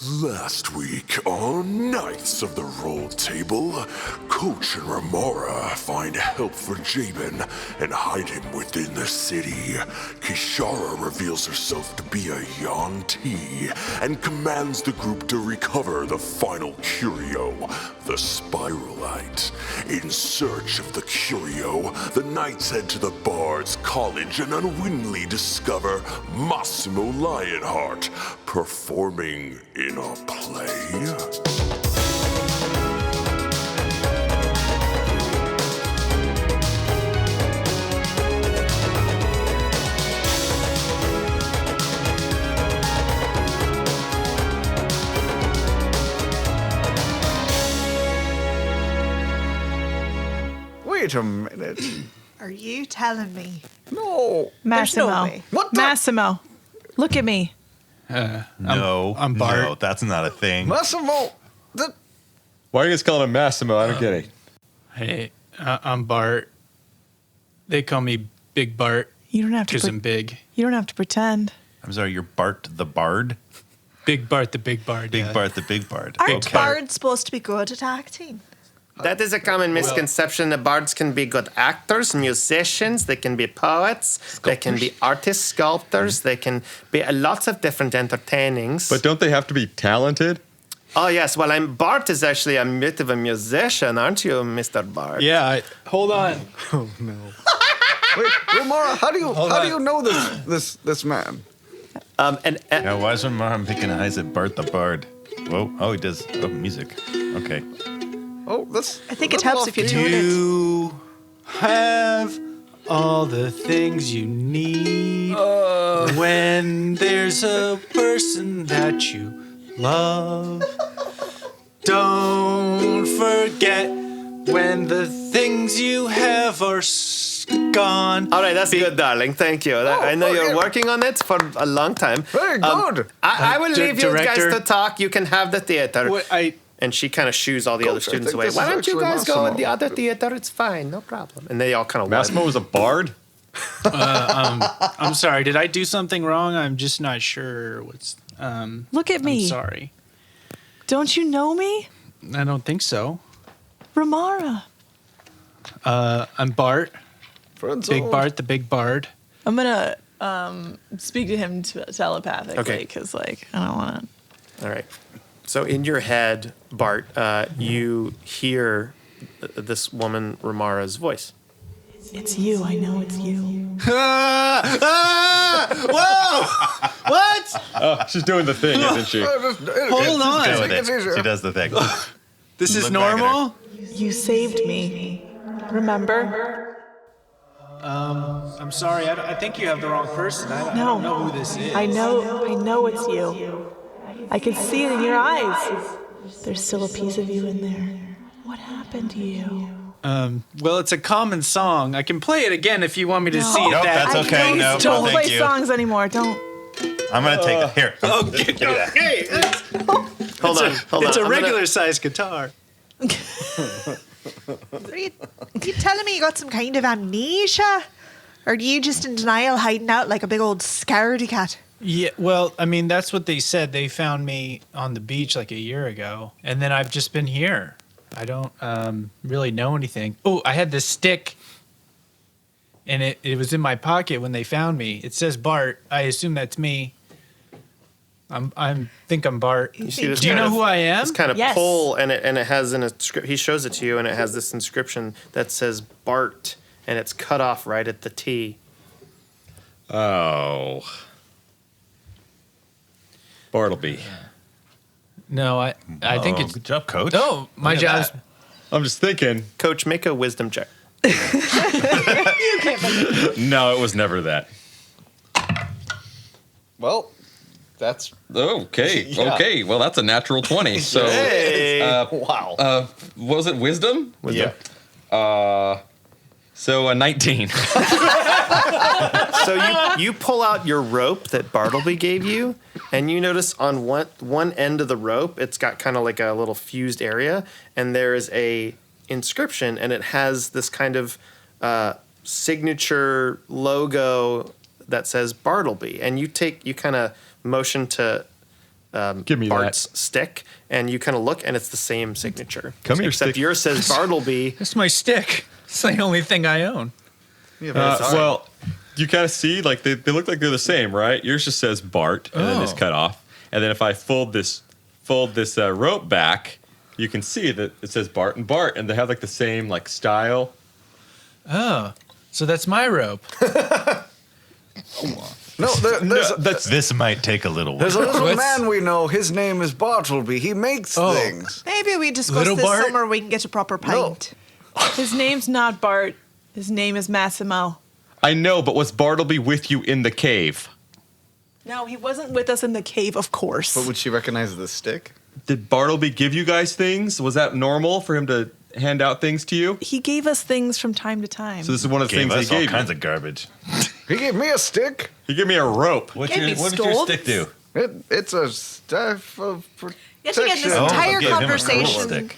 Last week on Knights of the Rolled Table, Coach and Remara find help for Jabin and hide him within the city. Kishara reveals herself to be a Yuan-Ti and commands the group to recover the final curio, the Spiralite. In search of the curio, the knights head to the Bard's College and unwittingly discover Massimo Lionheart performing in a play. Wait a minute. Are you telling me? No. Massimo. Massimo. way. What the? Massimo, look at me. No, I'm Bart. No, that's not a thing. Massimo. Why are you guys calling him Massimo? I don't get it. Hey, I'm Bart. They call me Big Bart You don't have to. because I'm big. You don't have to pretend. I'm sorry, you're Bart the Bard? Big Bart, the Big Bard. Big yeah. Bart the Big Bard. Aren't Okay. bards supposed to be good at acting? That is a common misconception. The bards can be good actors, musicians, they can be poets, they can be artists, sculptors, they can be lots of different entertainings. But don't they have to be talented? Oh, yes. Well, Bart is actually a bit of a musician, aren't you, Mr. Bart? Yeah, hold on. Wait, Remara, how do you know this man? Yeah, why is my mom picking eyes at Bart the Bard? Whoa, oh, he does music. Okay. Oh, that's. I think it helps if you tune it. You have all the things you need when there's a person that you love. Don't forget when the things you have are gone. All right, that's good, darling. Thank you. I know you're okay. working on it for a long time. Very good. I will leave you guys director? to talk. You can have the theater. And she kind of shoos all the other Coach, I students think away. this Why is don't you actually guys go in the Massimo. other theater? It's fine, no problem. And they all kind of Massimo was a bard? I'm sorry. Did I do something wrong? I'm just not sure what's. Look at me. I'm sorry. Don't you know me, I don't think so. Remara? I'm Bart. Friends Big all. Bart, the Big Bard. I'm gonna speak to him telepathically Okay. because, like, I don't want to. All right. So in your head, Bart, you hear this woman, Remara's voice. It's you. I know it's you. Whoa! What? Oh, she's doing the thing, isn't she? Hold on. Go with It's it. easier. She does the thing. This is Look back at her. normal? You saved me. Remember? I'm sorry. I think you have the wrong person. I No. don't know who this is. I know it's you. I can see it in your eyes. There's still a piece of you in there. What happened to you? Well, it's a common song. I can play it again if you want me to see it. Nope, that's okay. No, Don't thank play you. songs anymore. Don't. I'm going to take it. Here. Okay. Hold on. It's a I'm regular sized guitar. Are you telling me you got some kind of amnesia? Or are you just in denial hiding out like a big old scaredy cat? Yeah, well, I mean, that's what they said. They found me on the beach like a year ago, and then I've just been here. I don't really know anything. Oh, I had this stick, and it was in my pocket when they found me. It says Bart. I assume that's me. I think I'm Bart. You see this Do you kind know of- who I am? This kind of Yes. pole, and it has an inscription. He shows it to you, and it has this inscription that says Bart, and it's cut off right at the T. Oh. Bartleby. No, I think Oh, it's. good job, Coach. Oh, my Look at job's. that. I'm just thinking. Coach, make a wisdom check. No, it was never that. Well, that's. Okay. Yeah. Okay. Well, that's a natural 20. So, Wow. what was it? Wisdom? Yeah. So a 19. So you pull out your rope that Bartleby gave you, and you notice on one end of the rope, it's got kind of like a little fused area, and there is a inscription, and it has this kind of signature logo that says Bartleby, and you kind of motion to Give me Bart's stick, and you kind of look, and it's the same signature. Come here, except stick. yours says Bartleby. That's my stick. It's the only thing I own. Well, you kind of see, like, they look like they're the same, right? Yours just says Bart, and then this cut off. And then if I fold this rope back, you can see that it says Bart, and they have, like, the same, like, style. Oh, so that's my rope. No, This might take a little while. there's a little What's- man we know. His name is Bartleby. He makes things. Maybe we discuss Little this Bart? summer. We can get a proper pint. His name's not Bart. His name is Massimo. I know, but was Bartleby with you in the cave? No, he wasn't with us in the cave, of course. But would she recognize the stick? Did Bartleby give you guys things? Was that normal for him to hand out things to you? He gave us things from time to time. So this is one of the Gave things us he all gave kinds you. of garbage. He gave me a stick. He gave me a rope. What Can't did be your stole. stick do? It's a staff of Yes, protection. again, this Oh, entire gave him a cool conversation, stick.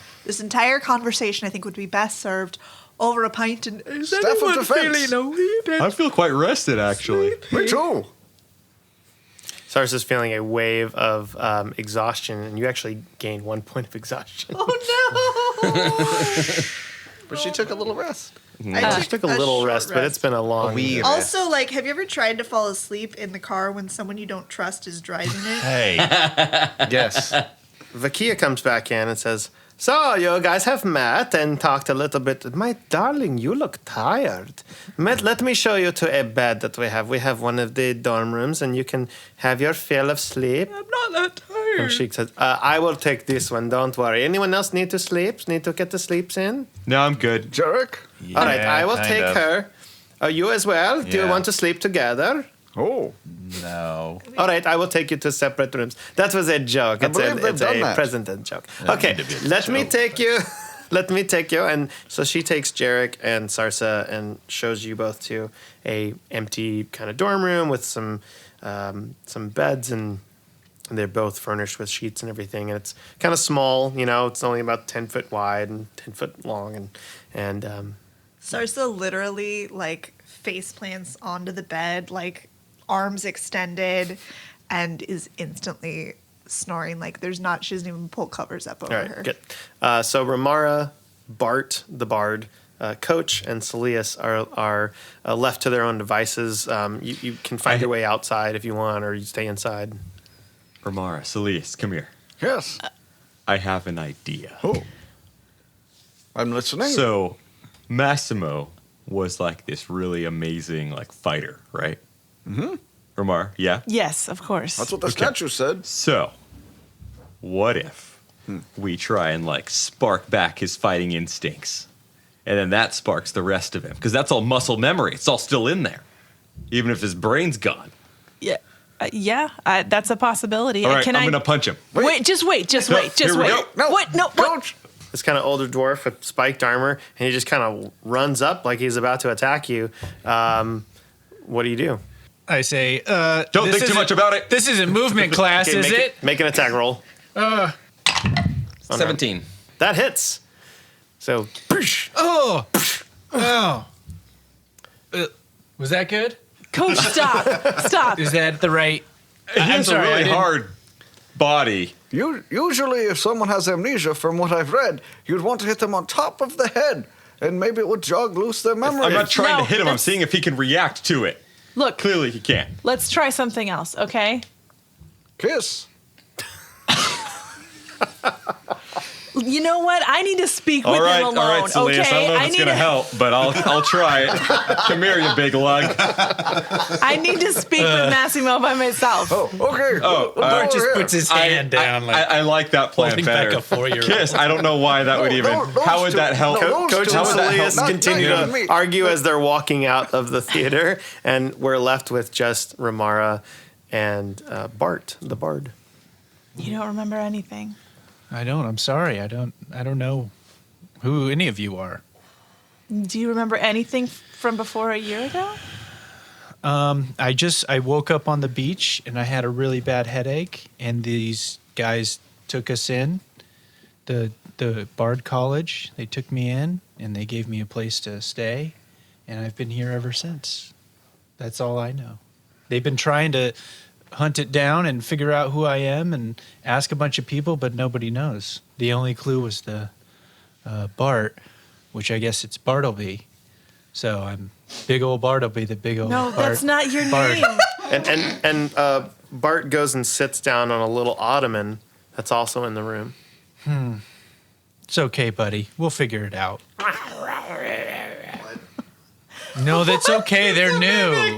I think, would be best served over a pint. And is Staff of anyone defense. feeling a wee bit I feel quite rested, actually. Me too. Sarsa's feeling a wave of exhaustion, and you actually gain 1 point of exhaustion. Oh But she took a little rest. no! I just took a little short rest, but it's been a long. wee rest. Also, like, have you ever tried to fall asleep in the car when someone you don't trust is driving it? Hey, Yes. Vakia comes back in and says, "So you guys have met and talked a little bit. My darling, you look tired. Let me show you to a bed that we have. We have one of the dorm rooms, and you can have your fill of sleep." I'm not that And tired. she says, "I will take this one. Don't worry. Anyone else need to sleep? Need to get the sleeps in? No, I'm good. Jerik? All right, I will kind take of. her. You as well. Do you Yeah. want to sleep together?" Oh. no. All right, I will take you to separate rooms. That was a joke. I It's believe they've it's done a that. present joke. That Okay, need to be a let me joke. take you. Let me take you. And so she takes Jerik and Sarsa and shows you both to a empty kind of dorm room with some beds, and they're both furnished with sheets and everything. And it's kind of small, you know. It's only about 10 foot wide and 10 foot long, and Sarsa literally, like, face plants onto the bed, like, arms extended, and is instantly snoring. Like, she doesn't even pull covers up over all right, her. good. So Remara, Bart, the Bard, Coach, and Saeleas are left to their own devices. You can find your way outside if you want, or you stay inside. Remara, Saeleas, come here. Yes. I have an idea. Oh. I'm listening. So, Massimo was like this really amazing like fighter, right? Mm-hmm. Remar, yeah. Yes, of course. That's what the statue said. So, what if we try and like spark back his fighting instincts, and then that sparks the rest of him? Because that's all muscle memory. It's all still in there, even if his brain's gone. Yeah, that's a possibility. All right, Can I'm I gonna punch him. Wait, just wait. No, here we go. No. What? No, what? Coach. This kind of older dwarf with spiked armor, and he just kind of runs up like he's about to attack you. What do you do? I say, Don't this think too isn't- much about it. This isn't movement class, Okay, is it? Make an attack roll. 17. That hits. So, Oh, was that good? Coach, stop. Stop. Is that the right? He has sorry, a I really didn't- hard body. Usually, if someone has amnesia, from what I've read, you'd want to hit them on top of the head, and maybe it would jog loose their memory. I'm not trying to No, hit him. I'm that's- seeing if he can react to it. Look, Clearly, he can't. let's try something else, okay? Kiss. You know what? I need to speak with him alone, Saeleas. okay? I don't know if it's need gonna to, help, but I'll try it. Come here, you big lug. I need to speak with Massimo by myself. Oh, okay. Oh, Bart just here. puts his hand down, like I like that plan holding back better. a 4-year-old. Kiss. I don't know why that would even. those How would two- that help? no, those Coach two- and How would that help? Saeleas Not continue even to me. argue as they're walking out of the theater, and we're left with just Remara and Bart, the Bard. You don't remember anything. I don't. I'm sorry. I don't know who any of you are. Do you remember anything from before a year ago? I woke up on the beach and I had a really bad headache, and these guys took us in, the Bard College. They took me in and they gave me a place to stay, and I've been here ever since. That's all I know. They've been trying to hunt it down and figure out who I am and ask a bunch of people, but nobody knows. The only clue was the Bart, which I guess it's Bartleby. So I'm big old Bartleby, the big old No, Bart. that's not your Bart. name. And Bart goes and sits down on a little ottoman that's also in the room. It's okay, buddy. We'll figure it out. No, that's okay. They're new.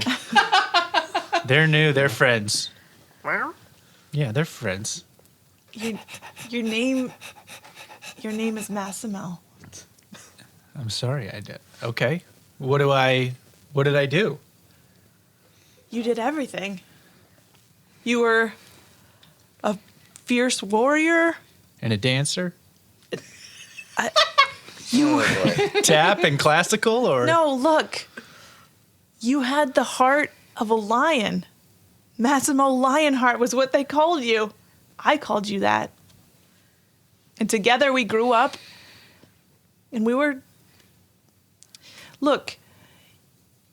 They're new. They're friends. Yeah, they're friends. Your name is Massimo. I'm sorry. I did. Okay. What did I do? You did everything. You were a fierce warrior. And a dancer? You were. Tap and classical, or No, look. You had the heart of a lion. Massimo Lionheart was what they called you. I called you that. And together we grew up. And we were. Look,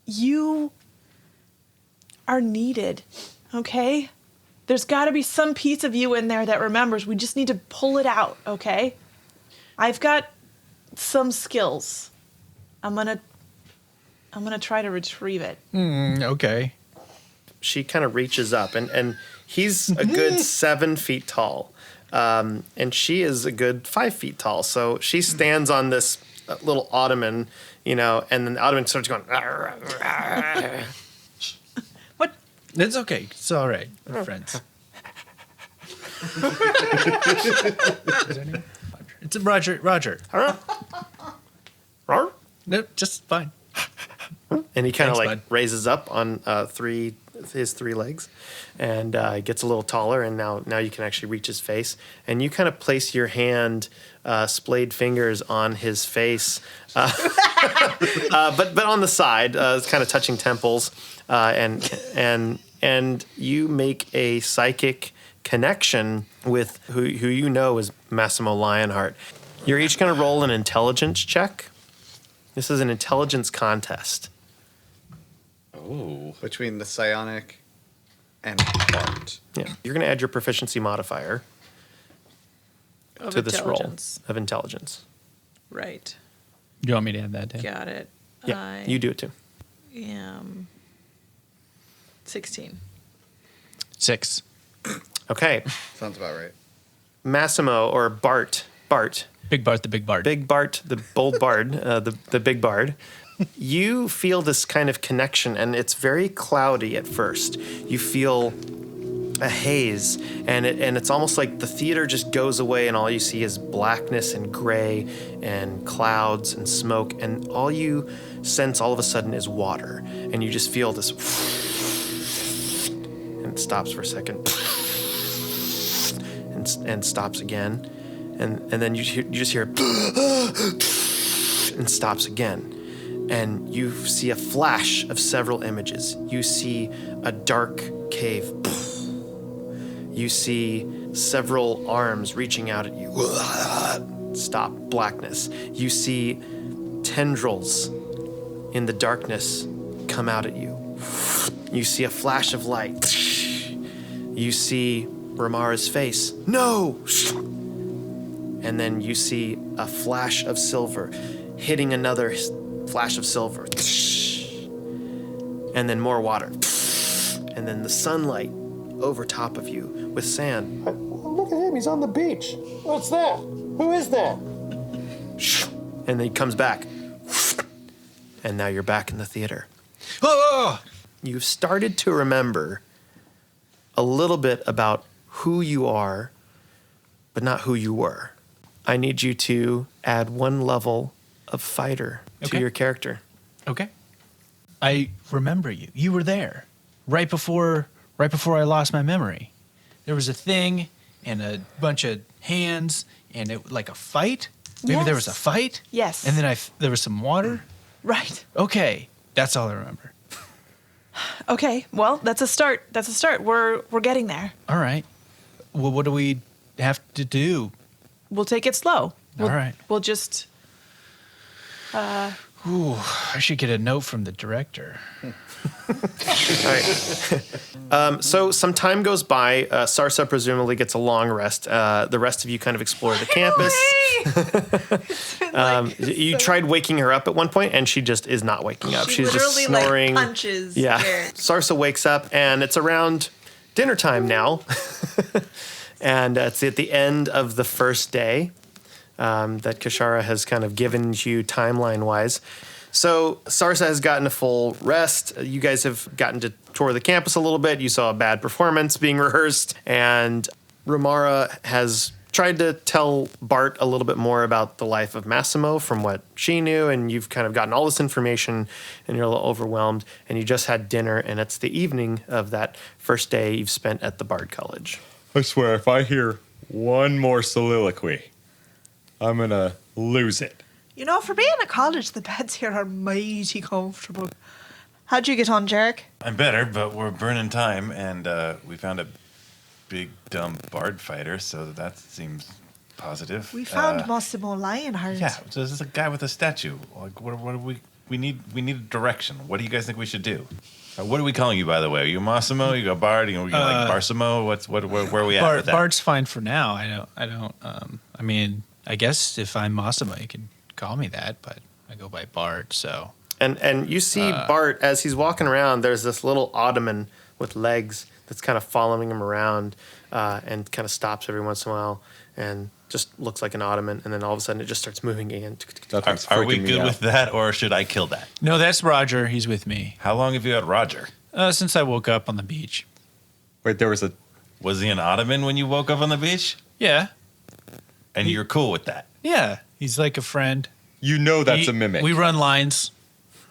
you are needed, okay? There's got to be some piece of you in there that remembers. We just need to pull it out, okay? I've got some skills. I'm gonna try to retrieve it. Okay. She kind of reaches up, and he's a good 7 feet tall, and she is a good 5 feet tall. So she stands on this little ottoman, and then the ottoman starts going. What? It's okay. It's all right. We're friends. Is there any? It's Roger. Roger. No, just fine. And he kind of Thanks, like bud. raises up on his 3 legs, and gets a little taller. And now you can actually reach his face, and you kind of place your hand, splayed fingers on his face, but on the side, it's kind of touching temples, and you make a psychic connection with who you know is Massimo Lionheart. You're each going to roll an intelligence check. This is an intelligence contest. Oh. Between the psionic and Bart. Yeah, you're going to add your proficiency modifier Of to this roll intelligence. of intelligence. Right. You want me to add that, Dan? Got it. Yeah, I you do it too. am 16. 6. Okay, Sounds about right. Massimo or Bart, Big Bart, the big Bart. Big Bart, the bold bard, the big bard. You feel this kind of connection, and it's very cloudy at first. You feel a haze, and it's almost like the theater just goes away, and all you see is blackness and gray and clouds and smoke, and all you sense all of a sudden is water, and you just feel this, and it stops for a second, and stops again, and then you just hear, and stops again. And you see a flash of several images. You see a dark cave. You see several arms reaching out at you. Stop. Blackness. You see tendrils in the darkness come out at you. You see a flash of light. You see Remara's face. No! And then you see a flash of silver hitting another flash of silver, and then more water, and then the sunlight over top of you with sand. Look at him, he's on the beach. What's that? Who is that? And then he comes back, and now you're back in the theater. Oh! You've started to remember a little bit about who you are, but not who you were. I need you to add 1 level of fighter to Okay. your character. Okay. I remember you. You were there right before I lost my memory. There was a thing and a bunch of hands and it like a fight. Maybe there was a Yes. fight. Yes. And then there was some water. Right. Okay, that's all I remember. Okay. Well, that's a start. We're getting there. All right. Well, what do we have to do? We'll take it slow. All right. We'll just Ooh, I should get a note from the director. All right. So some time goes by. Sarsa presumably gets a long rest. The rest of you kind of explore the campus. You tried waking her up at one point, and she just is not waking up. She's just literally snoring. like punches. Yeah. Jerik. Sarsa wakes up, and it's around dinner time now. And it's at the end of the first day that Kishara has kind of given you timeline-wise. So Sarsa has gotten a full rest. You guys have gotten to tour the campus a little bit. You saw a bad performance being rehearsed. And Remara has tried to tell Bart a little bit more about the life of Massimo from what she knew. And you've kind of gotten all this information and you're a little overwhelmed. And you just had dinner and it's the evening of that first day you've spent at the Bard College. I swear, if I hear one more soliloquy, I'm going to lose it. You know, for being at college, the beds here are mighty comfortable. How'd you get on, Jerik? I'm better, but we're burning time, and we found a big, dumb bard fighter, so that seems positive. We found Massimo Lionheart. Yeah, so this is a guy with a statue. Like, what do we need a direction. What do you guys think we should do? What are we calling you, by the way? Are you Massimo? You go Bard? You like Barsimo? Where are we at with that? Bart's fine for now. I mean, I guess if I'm Massimo, you can call me that, but I go by Bart, so. And you see Bart, as he's walking around, there's this little ottoman with legs that's kind of following him around and kind of stops every once in a while and just looks like an ottoman. And then all of a sudden it just starts moving again. Are we good with that, or should I kill that? No, that's Roger. He's with me. How long have you had Roger? Since I woke up on the beach. Wait, Was he an ottoman when you woke up on the beach? Yeah. And you're cool with that? Yeah. He's like a friend. You know that's a mimic. We run lines.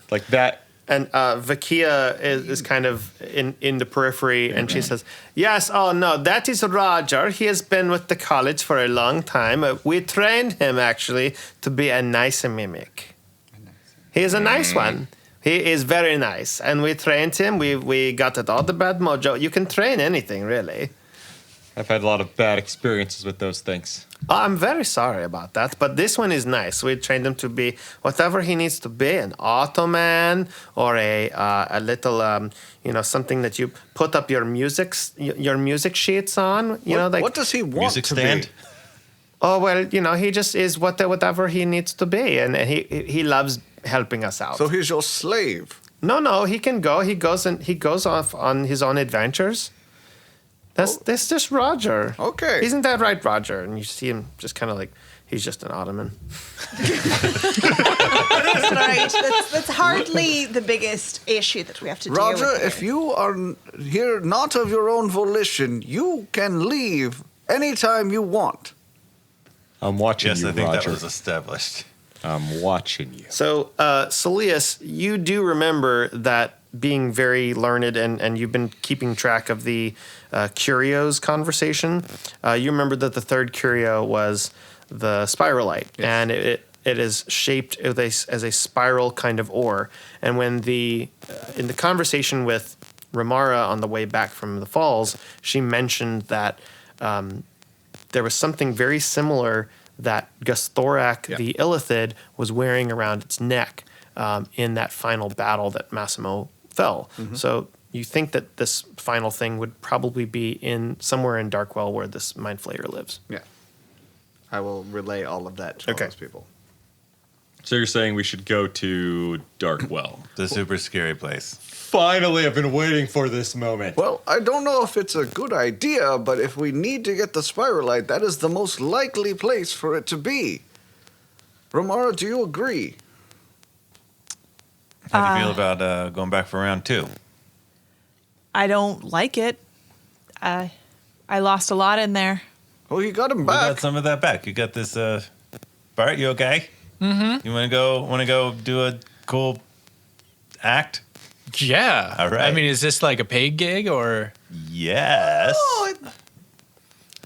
Like that. And Vakia is kind of in the periphery, and she says, yes, oh no, that is Roger. He has been with the college for a long time. We trained him, actually, to be a nice mimic. He is a nice one. He is very nice. And we trained him. We got it all the bad mojo. You can train anything, really. I've had a lot of bad experiences with those things. Oh, I'm very sorry about that, but this one is nice. We trained him to be whatever he needs to be, an ottoman or a little, something that you put up your music sheets on. What does he want music to stand? be? Oh, well, he just is whatever he needs to be, and he loves helping us out. So he's your slave? No, he can go. He goes off on his own adventures. That's just Roger. Okay. Isn't that right, Roger? And you see him just kind of like, he's just an ottoman. That's right. That's hardly the biggest issue that we have to deal Roger, with. if you are here not of your own volition, you can leave anytime you want. I'm watching Yes, you, I think Roger. that was established. I'm watching you. So, Saeleas, you do remember that being very learned, and you've been keeping track of the curios conversation. You remember that the third curio was the spiralite, and it is shaped as a spiral kind of ore. And when in the conversation with Remara on the way back from the falls, she mentioned that there was something very similar that Gusthorak, the Illithid, was wearing around its neck in that final battle that Massimo fell. Mm-hmm. So you think that this final thing would probably be somewhere in Darkwell where this Mind Flayer lives. Yeah. I will relay all of that to all those people. So you're saying we should go to Darkwell. The super scary place. Finally, I've been waiting for this moment. Well, I don't know if it's a good idea, but if we need to get the spiralite, that is the most likely place for it to be. Remara, do you agree? How do you feel about going back for round 2? I don't like it. I lost a lot in there. Well, you got him We back. got some of that back. You got this. Bart, you okay? Mm-hmm. You want to go do a cool act? Yeah. All right. I mean, is this like a paid gig or? Yes.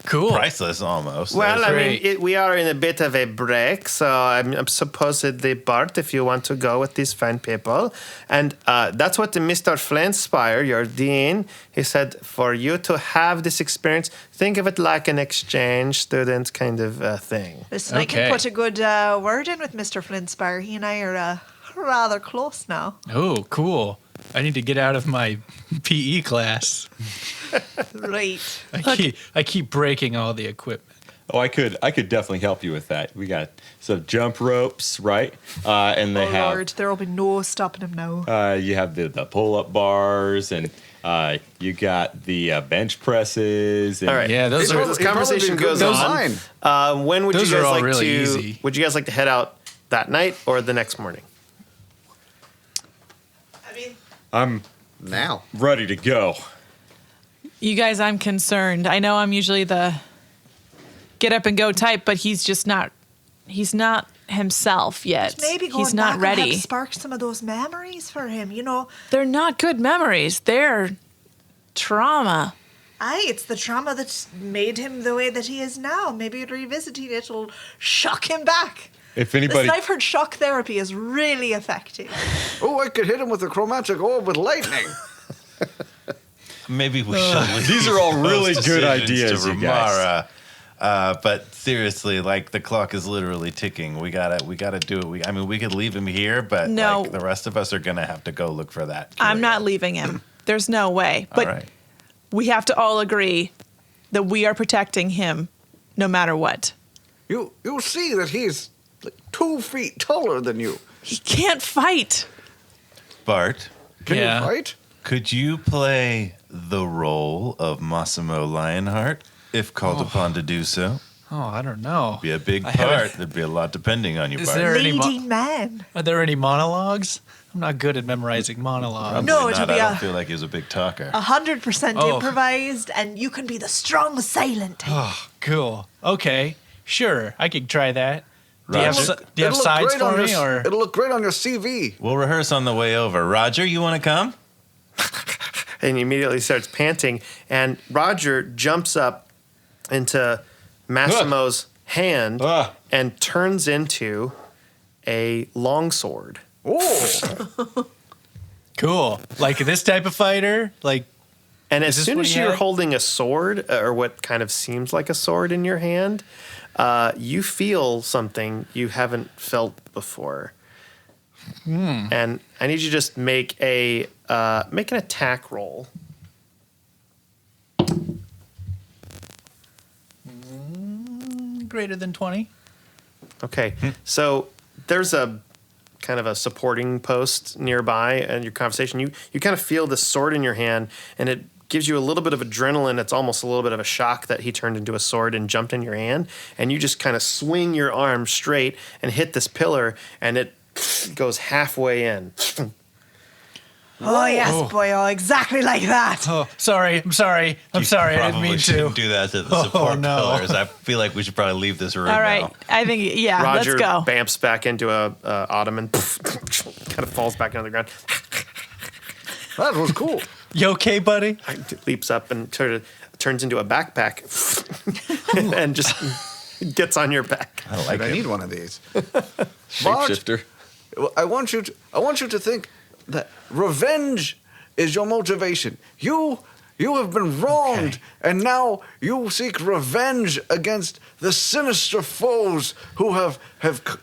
Cool. Priceless almost. Well, That's I great. mean, we are in a bit of a break, so I'm supposedly, Bart, if you want to go with these fine people. And that's what Mr. Flintspire, your dean, he said, for you to have this experience, think of it like an exchange student kind of thing. Listen, I can Okay. put a good word in with Mr. Flintspire. He and I are rather close now. Oh, cool. I need to get out of my PE class. Right. I keep breaking all the equipment. Oh, I could definitely help you with that. We got some jump ropes, right? And they have Lord, there will be no stopping him now. you have the pull-up bars, and you got the bench presses. And All right. Yeah, those So are this He'd probably conversation be good goes to on. mine. When would Those you are guys all like really to? easy. Would you guys like to head out that night or the next morning? I mean, I'm Now. ready to go. You guys, I'm concerned. I know I'm usually the get up and go type, but he's not himself yet. maybe going he's not back ready. will help spark some of those memories for him. You know, They're not good memories. They're trauma. it's the trauma that's made him the way that he is now. Maybe revisiting it will shock him back. If anybody, Listen, I've heard shock therapy is really effective. Oh, I could hit him with a chromatic orb with lightning. Maybe we should leave these are all really those good decisions ideas, to you guys. Remara. But seriously, like the clock is literally ticking. We gotta do it. We could leave him here, but No. like, the rest of us are gonna have to go look for that. I'm curio. not leaving him. There's no way. But All right. we have to all agree that we are protecting him no matter what. You'll see that he's like 2 feet taller than you. He can't fight. Bart, Can Yeah. you fight? could you play the role of Massimo Lionheart if called upon to do so? Oh, I don't know. Be a big I haven't- part. There'd be a lot depending on you, Is Bart. there any Leading man. Are there any monologues? I'm not good at memorizing monologues. Probably No, it'll not. be I a- don't feel like he was a big talker. 100% Oh. improvised, and you can be the strong silent type. Oh, cool. Okay, sure. I could try that. Do you have, Roger. do you have It'll look sides great on for me, your- or It'll look great on your CV. We'll rehearse on the way over. Roger, you want to come? And he immediately starts panting. And Roger jumps up into Massimo's hand Ah. and turns into a longsword. Oh, cool? Like this type of fighter? Like And as this soon what as he you're had? holding a sword, or what kind of seems like a sword in your hand, you feel something you haven't felt before. And I need you to just make an attack roll. greater than 20? Okay, so there's a kind of a supporting post nearby in your conversation. You kind of feel this sword in your hand, and it gives you a little bit of adrenaline. It's almost a little bit of a shock that he turned into a sword and jumped in your hand. And you just kind of swing your arm straight and hit this pillar, and it goes halfway in. Oh, yes, boy, oh, exactly like that. Oh, sorry. I'm sorry. I'm sorry. I didn't Probably mean shouldn't to. do that to the support no. pillars. I feel like we should probably leave this room All right. now. I think, yeah, Roger let's go. bamps back into a ottoman, kind of falls back on the ground, that was cool. You okay, buddy? leaps up and turns into a backpack, and just gets on your back. I like I it. need one of these. Shapeshifter. I want you to think that revenge is your motivation. You have been wronged, and now you seek revenge against the sinister foes who have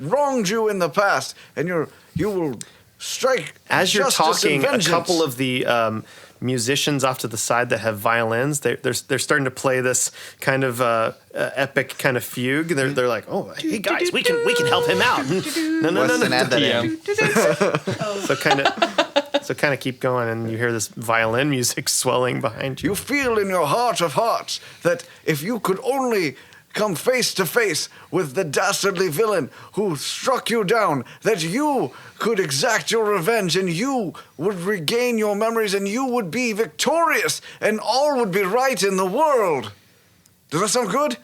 wronged you in the past, and you will strike As you're justice and talking, a vengeance. couple of the musicians off to the side that have violins, they're starting to play this kind of epic kind of fugue. They're like, oh, hey guys, we can help him out. No. Weston, add that in. So kind of keep going, and you hear this violin music swelling behind you. You feel in your heart of hearts that if you could only come face to face with the dastardly villain who struck you down, that you could exact your revenge and you would regain your memories and you would be victorious and all would be right in the world. Does that sound good?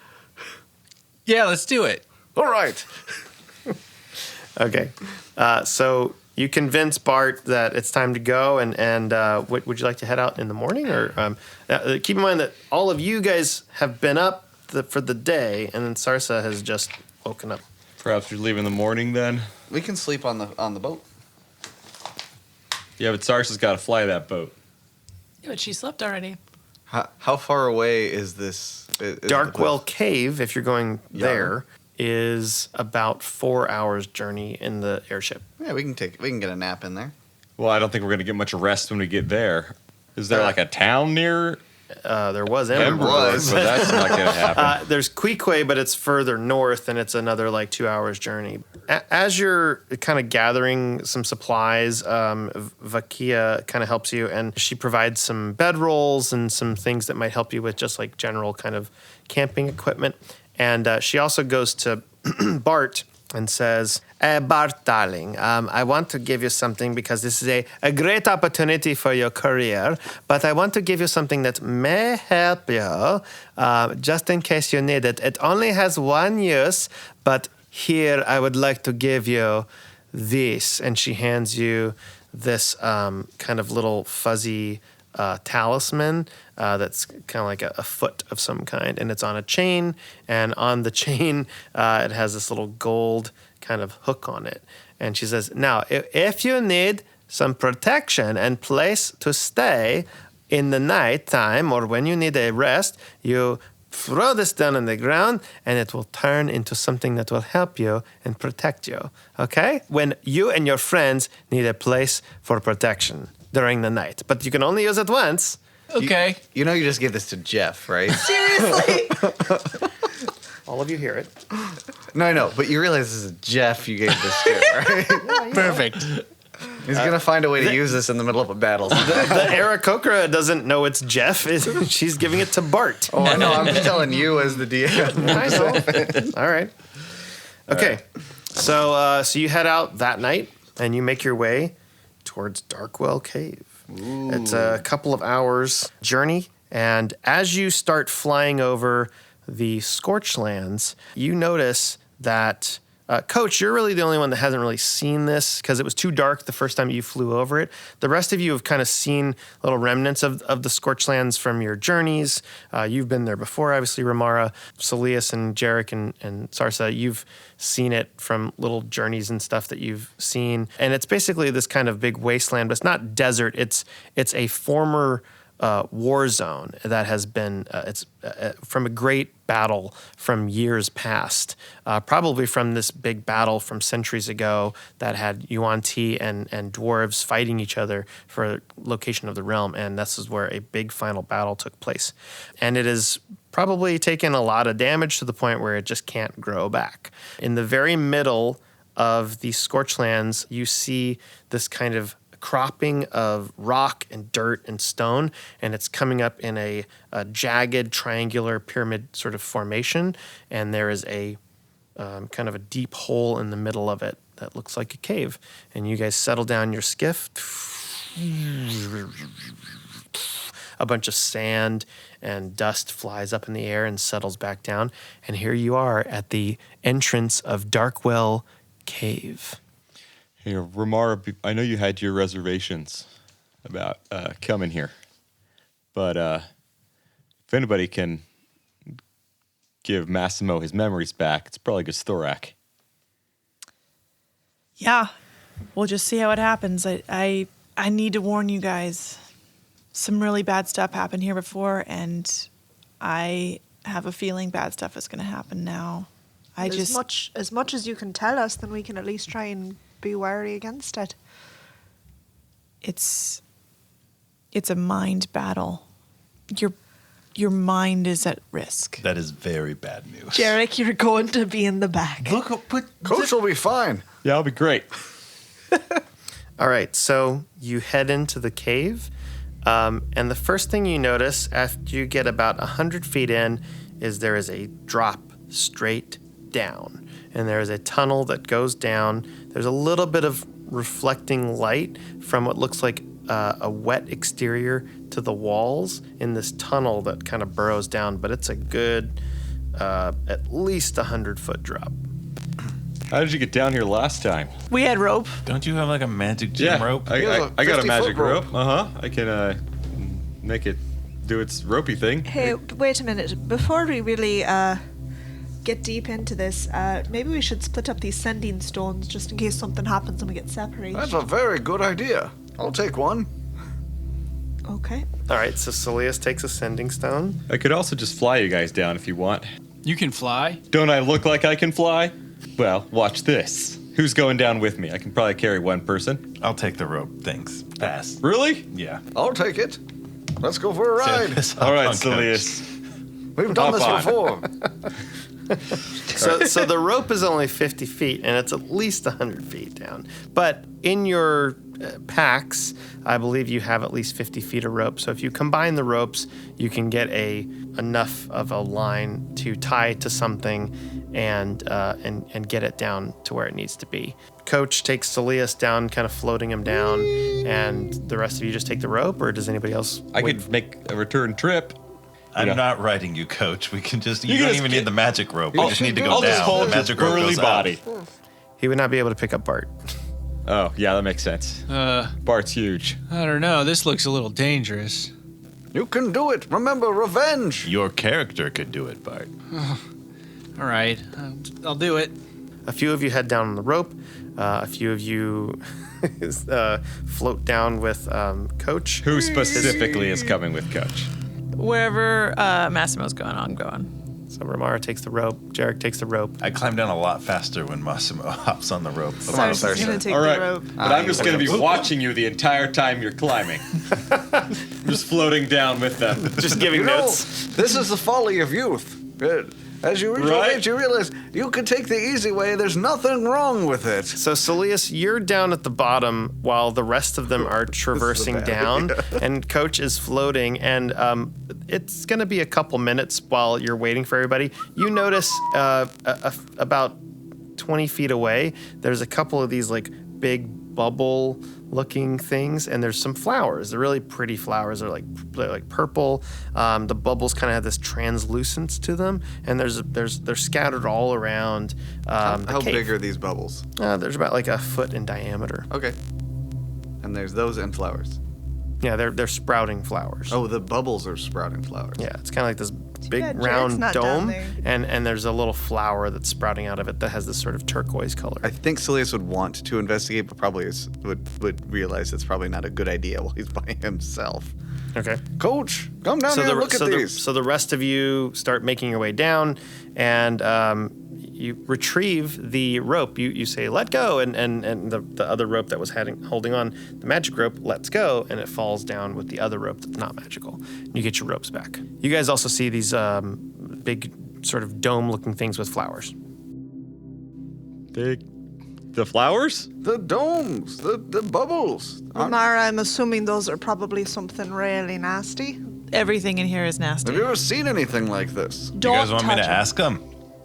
Yeah, let's do it. All right. Okay, so you convince Bart that it's time to go, and would you like to head out in the morning, or keep in mind that all of you guys have been up for the day, and then Sarsa has just woken up. Perhaps you're leaving in the morning then? We can sleep on the boat. Yeah, but Sarsa's got to fly that boat. But she slept already. How far away is this? Darkwell Cave, if you're going there, is about 4 hours journey in the airship. Yeah, we can get a nap in there. Well, I don't think we're going to get much rest when we get there. Is there like a town near? There was Emberwood, but that's not going to happen. There's Queequeg, but it's further north, and it's another like 2 hours journey. As you're kind of gathering some supplies, Vakia kind of helps you, and she provides some bedrolls and some things that might help you with just like general kind of camping equipment. And she also goes to Bart and says, Bart, darling, I want to give you something because this is a great opportunity for your career, but I want to give you something that may help you just in case you need it. It only has one use, but here I would like to give you this. And she hands you this kind of little fuzzy talisman that's kind of like a foot of some kind, and it's on a chain, and on the chain it has this little gold kind of hook on it. And she says, now if you need some protection and place to stay in the night time or when you need a rest, you throw this down on the ground and it will turn into something that will help you and protect you, okay? When you and your friends need a place for protection during the night. But you can only use it once. Okay. You know you just gave this to Jeff, right? Seriously? All of you hear it. No, I know, but you realize this is Jeff you gave this to, right? Perfect. He's going to find a way to use this in the middle of a battle. The Aarakocra doesn't know it's Jeff. She's giving it to Bart. Oh, I know. I'm just telling you as the DM. I know. All right. Okay. So you head out that night, and you make your way towards Darkwell Cave. Ooh. It's a couple of hours journey, and as you start flying over the Scorchlands, you notice that Coach, you're really the only one that hasn't really seen this because it was too dark the first time you flew over it. The rest of you have kind of seen little remnants of the Scorchlands from your journeys. You've been there before, obviously, Remara, Saeleas, and Jerik, and Sarsa. You've seen it from little journeys and stuff that you've seen. And it's basically this kind of big wasteland, but it's not desert. It's a former war zone that has been from a great battle from years past, probably from this big battle from centuries ago that had Yuan Ti and dwarves fighting each other for location of the realm, and this is where a big final battle took place. And it has probably taken a lot of damage to the point where it just can't grow back. In the very middle of the Scorchlands, you see this kind of cropping of rock and dirt and stone, and it's coming up in a jagged triangular pyramid sort of formation, and there is a kind of a deep hole in the middle of it that looks like a cave. And you guys settle down your skiff. A bunch of sand and dust flies up in the air and settles back down, and here you are at the entrance of Darkwell Cave. Hey, Remara, I know you had your reservations about coming here, but if anybody can give Massimo his memories back, it's probably Gstorak. Yeah, we'll just see how it happens. I need to warn you guys. Some really bad stuff happened here before, and I have a feeling bad stuff is going to happen now. As much as you can tell us, then we can at least try and be wary against it. It's a mind battle. Your mind is at risk. That is very bad news. Jerik, you're going to be in the back. Look, Coach will be fine. Yeah, I'll be great. All right, so you head into the cave, and the first thing you notice after you get about 100 feet in is there is a drop straight down, and there is a tunnel that goes down. There's a little bit of reflecting light from what looks like a wet exterior to the walls in this tunnel that kind of burrows down, but it's a good at least 100-foot drop. How did you get down here last time? We had rope. Don't you have like a magic gym rope? I got a 50-foot magic rope. rope. I can make it do its ropey thing. Hey, wait a minute. Before we really get deep into this, maybe we should split up these sending stones just in case something happens and we get separated. That's a very good idea. I'll take one. Okay. All right, so Saeleas takes a sending stone. I could also just fly you guys down if you want. You can fly. Don't I look like I can fly? Well, watch this. Who's going down with me? I can probably carry one person. I'll take the rope. Thanks. Pass. Really? Yeah. I'll take it. Let's go for a ride. All right, Saeleas. We've done this Hop before. So the rope is only 50 feet, and it's at least 100 feet down. But in your packs, I believe you have at least 50 feet of rope. So if you combine the ropes, you can get enough of a line to tie to something and get it down to where it needs to be. Coach takes Saeleas down, kind of floating him down, and the rest of you just take the rope, or does anybody else? I could make a return trip. I'm not riding you, Coach. We can just. You You don't just even get- need the magic rope. We just need to go I'll down. just hold the your magic rope burly goes up. body. He would not be able to pick up Bart. Oh, yeah, that makes sense. Bart's huge. I don't know. This looks a little dangerous. You can do it. Remember, revenge. Your character could do it, Bart. All right. I'll do it. A few of you head down on the rope. A few of you float down with Coach. Who specifically is coming with Coach? Wherever Massimo's going, I'm going. So Remara takes the rope. Jerik takes the rope. I climb down a lot faster when Massimo hops on the rope. Sarsa's gonna take All right, the rope. but I'm just going to be watching you the entire time you're climbing. Just floating down with them. Just giving You know, notes. this is the folly of youth. As you reach old Right? age, you realize you can take the easy way. There's nothing wrong with it. So Saeleas, you're down at the bottom while the rest of them are traversing bad down, and Coach is floating. And it's going to be a couple minutes while you're waiting for everybody. You notice about 20 feet away, there's a couple of these like big bubble-looking things, and there's some flowers. They're really pretty flowers. They're like purple. The bubbles kind of have this translucence to them, and they're scattered all around. How the cave. big are these bubbles? There's about like a foot in diameter. Okay. And there's those and flowers. Yeah, they're sprouting flowers. Oh, the bubbles are sprouting flowers. Yeah, it's kind of like this big bad Jerik's round not down dome, there. and there's a little flower that's sprouting out of it that has this sort of turquoise color. I think Saeleas would want to investigate, but probably would realize it's probably not a good idea while he's by himself. Okay. Coach, come down here and look at these. So the rest of you start making your way down, and you retrieve the rope. You say, let go, and the other rope that was holding on, the magic rope, lets go, and it falls down with the other rope that's not magical. You get your ropes back. You guys also see these big sort of dome-looking things with flowers. The flowers? The domes, the bubbles. Remara, I'm assuming those are probably something really nasty. Everything in here is nasty. Have you ever seen anything like this? You guys want me to ask them?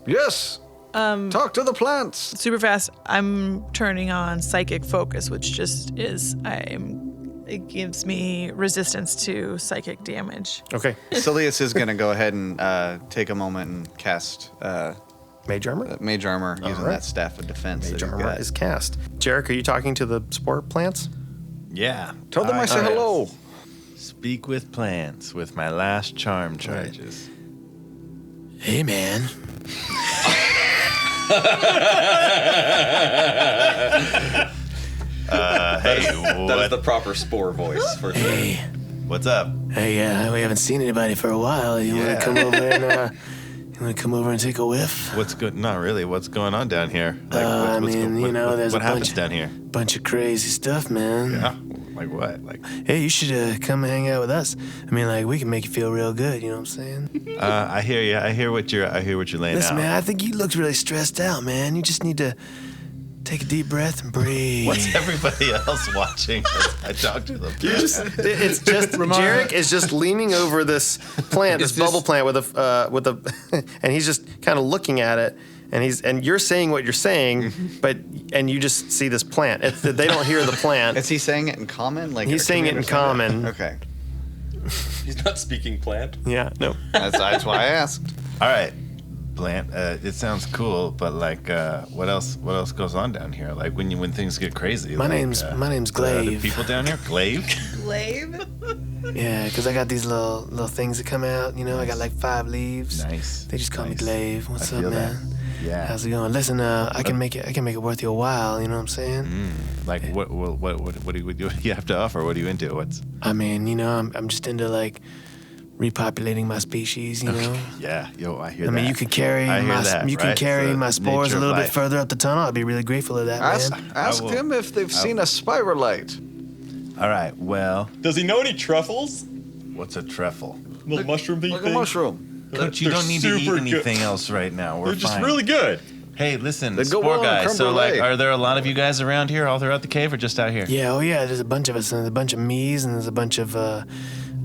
Yes. Talk to the plants. Super fast. I'm turning on psychic focus, which just is it gives me resistance to psychic damage. Okay. Saeleas is going to go ahead and take a moment and cast Mage armor? mage armor using right. that staff of defense. Mage that he's armor got. is cast. Jerik, are you talking to the spore plants? Yeah. Tell them I say hello. Speak with plants with my last charm charges. Hey, man. Hey, That is the proper spore voice for sure. what's up? Hey, we haven't seen anybody for a while. You want Yeah. to come over and take a whiff? What's good? Not really. What's going on down here? I mean, you know, there's what a happens bunch- down here? Bunch of crazy stuff, man. Yeah. Like what? Like Hey, you should come hang out with us. I mean, like, we can make you feel real good. You know what I'm saying? I hear you. I hear what you're laying Listen, out. man, I think you looked really stressed out, man. You just need to take a deep breath and breathe. What's everybody else watching as I talk to them? It's just Jerik is just leaning over this plant, this bubble plant with a, and he's just kind of looking at it, and you're saying what you're saying, and you just see this plant. They don't hear the plant. Is he saying it in common? Like He's saying it in common. Okay. He's not speaking plant. Yeah, no. That's why I asked. All right, plant. It sounds cool, but like, what else? What else goes on down here? Like when things get crazy. My like, name's the Glaive. people down here, Glaive. Glaive? Yeah, because I got these little things that come out. You know, I got like 5 leaves. Nice. They just call me Nice. Glaive. What's I up, feel that. man? Yeah. How's it going? Listen, I can make it worth your while. You know what I'm saying? Like what do you have to offer? What are you into? What's I mean, you know, I'm just into like repopulating my species, you know? Yeah, yo, I hear I that. mean, you could carry I hear my that, you can right? carry The my spores nature a of little bit life. further up the tunnel. I'd be really grateful of that, man. Ask will. him if they've seen a spiralite. All right, well, Does he know any truffles? what's a truffle? Little mushroom Like a mushroom. Don't you They're don't need to eat super good. anything else right now. We're They're just fine. really good. Hey, listen, They go spore well on guys. creme So, like, brulee. are there a lot of you guys around here, all throughout the cave, or just out here? Yeah, oh yeah, there's a bunch of us, and there's a bunch of me's, and there's a bunch of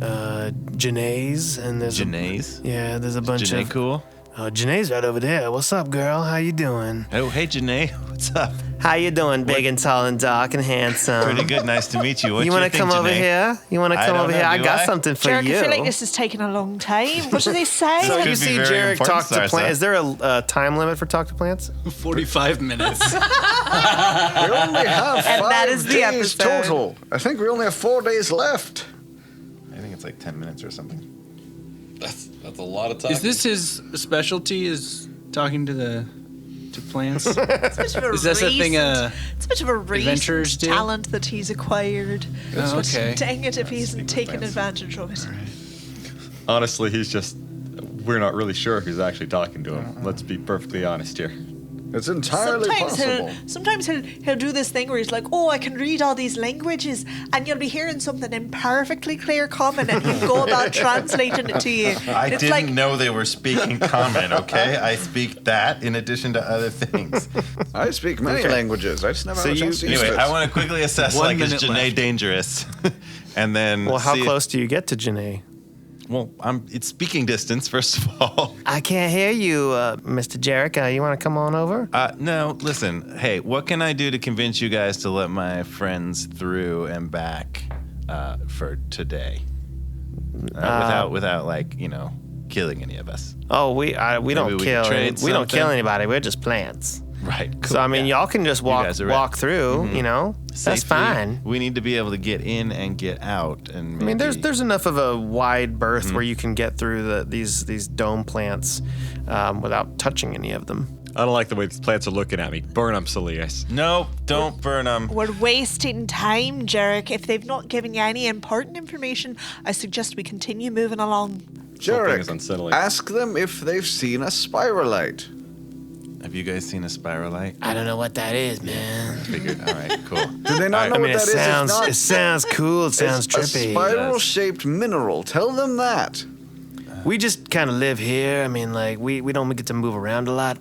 Janae's, and there's Janae's? yeah, there's a bunch Janae of cool? Janae's right over there. What's up, girl? How you doing? Oh, hey, Janae. What's up? How you doing, big and tall and dark and handsome? Pretty good. Nice to meet you. What's You want to come over here? You want to I come don't over know, here? I do got I? something for Jerik, you. I feel like this is taking a long time. What do they say? So Could you be see very Jerik important, talk to Sarsa. plants. Is there a time limit for talk to plants? 45 minutes. We only have And 5 that is the days episode. total. I think we only have 4 days left. I think it's like 10 minutes or something. That's a lot of time. Is this his specialty? Is talking to plants? It's a bit of a Is this a thing, it's a bit of a adventurers recent do? talent that he's acquired. Oh, But okay. dang it if he isn't with taking plants. advantage of it. Honestly, we're not really sure if he's actually talking to him. Let's be perfectly honest here. It's entirely possible. Sometimes he'll do this thing where he's like, oh, I can read all these languages, and you'll be hearing something in perfectly clear common, and he'll go about translating it to you. I It's didn't like, know they were speaking common, okay? I speak that in addition to other things. I speak many languages. I just never had a chance to use Anyway, it. I want to quickly assess, 1 like, is minute Janae left. dangerous? And then Well, how see if- close do you get to Janae? well, it's speaking distance, first of all. I can't hear you, Mr. Jerik. You want to come on over? No, listen. Hey, what can I do to convince you guys to let my friends through and back for today? Without like, killing any of us. Oh, we don't we could kill. trade We don't kill something? anybody. We're just plants. Right. Cool. So I mean, yeah. y'all can just walk guys are right. walk through. You know, that's Safely. fine. We need to be able to get in and get out, and I mean, maybe- there's enough of a wide berth where you can get through these dome plants without touching any of them. I don't like the way these plants are looking at me. Burn them, Saeleas. No, don't burn them. we're wasting time, Jerik. If they've not given you any important information, I suggest we continue moving along. whole thing is unsettling. ask them if they've seen a spiralite. Have you guys seen a spiralite? I don't know what that is, man. Figured. All right, cool. Do they not know I mean, what that is? If not, it sounds cool. It sounds it's a trippy. spiral-shaped mineral. Tell them that. We just kind of live here. I mean, like we don't get to move around a lot.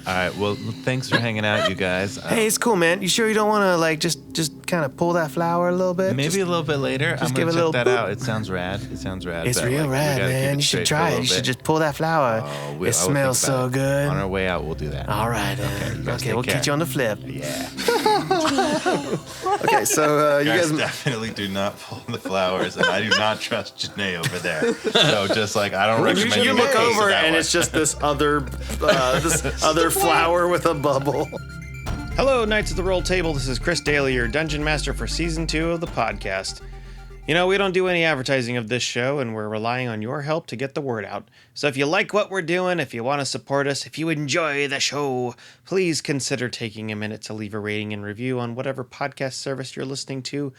All right. Well, thanks for hanging out, you guys. Hey, it's cool, man. You sure you don't want to like just kind of pull that flower a little bit? maybe Just- a little bit later. I'm give gonna a check little that boop. out. It sounds rad. It sounds rad. It's but, real like, we rad, gotta keep man. it You should straight for a try it. little You should bit. just pull that flower. Oh, It I will think smells so about it. good. On our way out, we'll do that. All right, you then. guys Okay, take we'll care. catch you on the flip. Yeah. Okay, so you guys guys. definitely do not pull the flowers, and I do not trust Janae over there. So just like I don't recommend You you look make use of over that and one. it's just this other flower with a bubble. Hello, Knights of the Roll Table. This is Chris Daly, your Dungeon Master for Season 2 of the podcast. You know, we don't do any advertising of this show, and we're relying on your help to get the word out. So if you like what we're doing, if you want to support us, if you enjoy the show, please consider taking a minute to leave a rating and review on whatever podcast service you're listening to.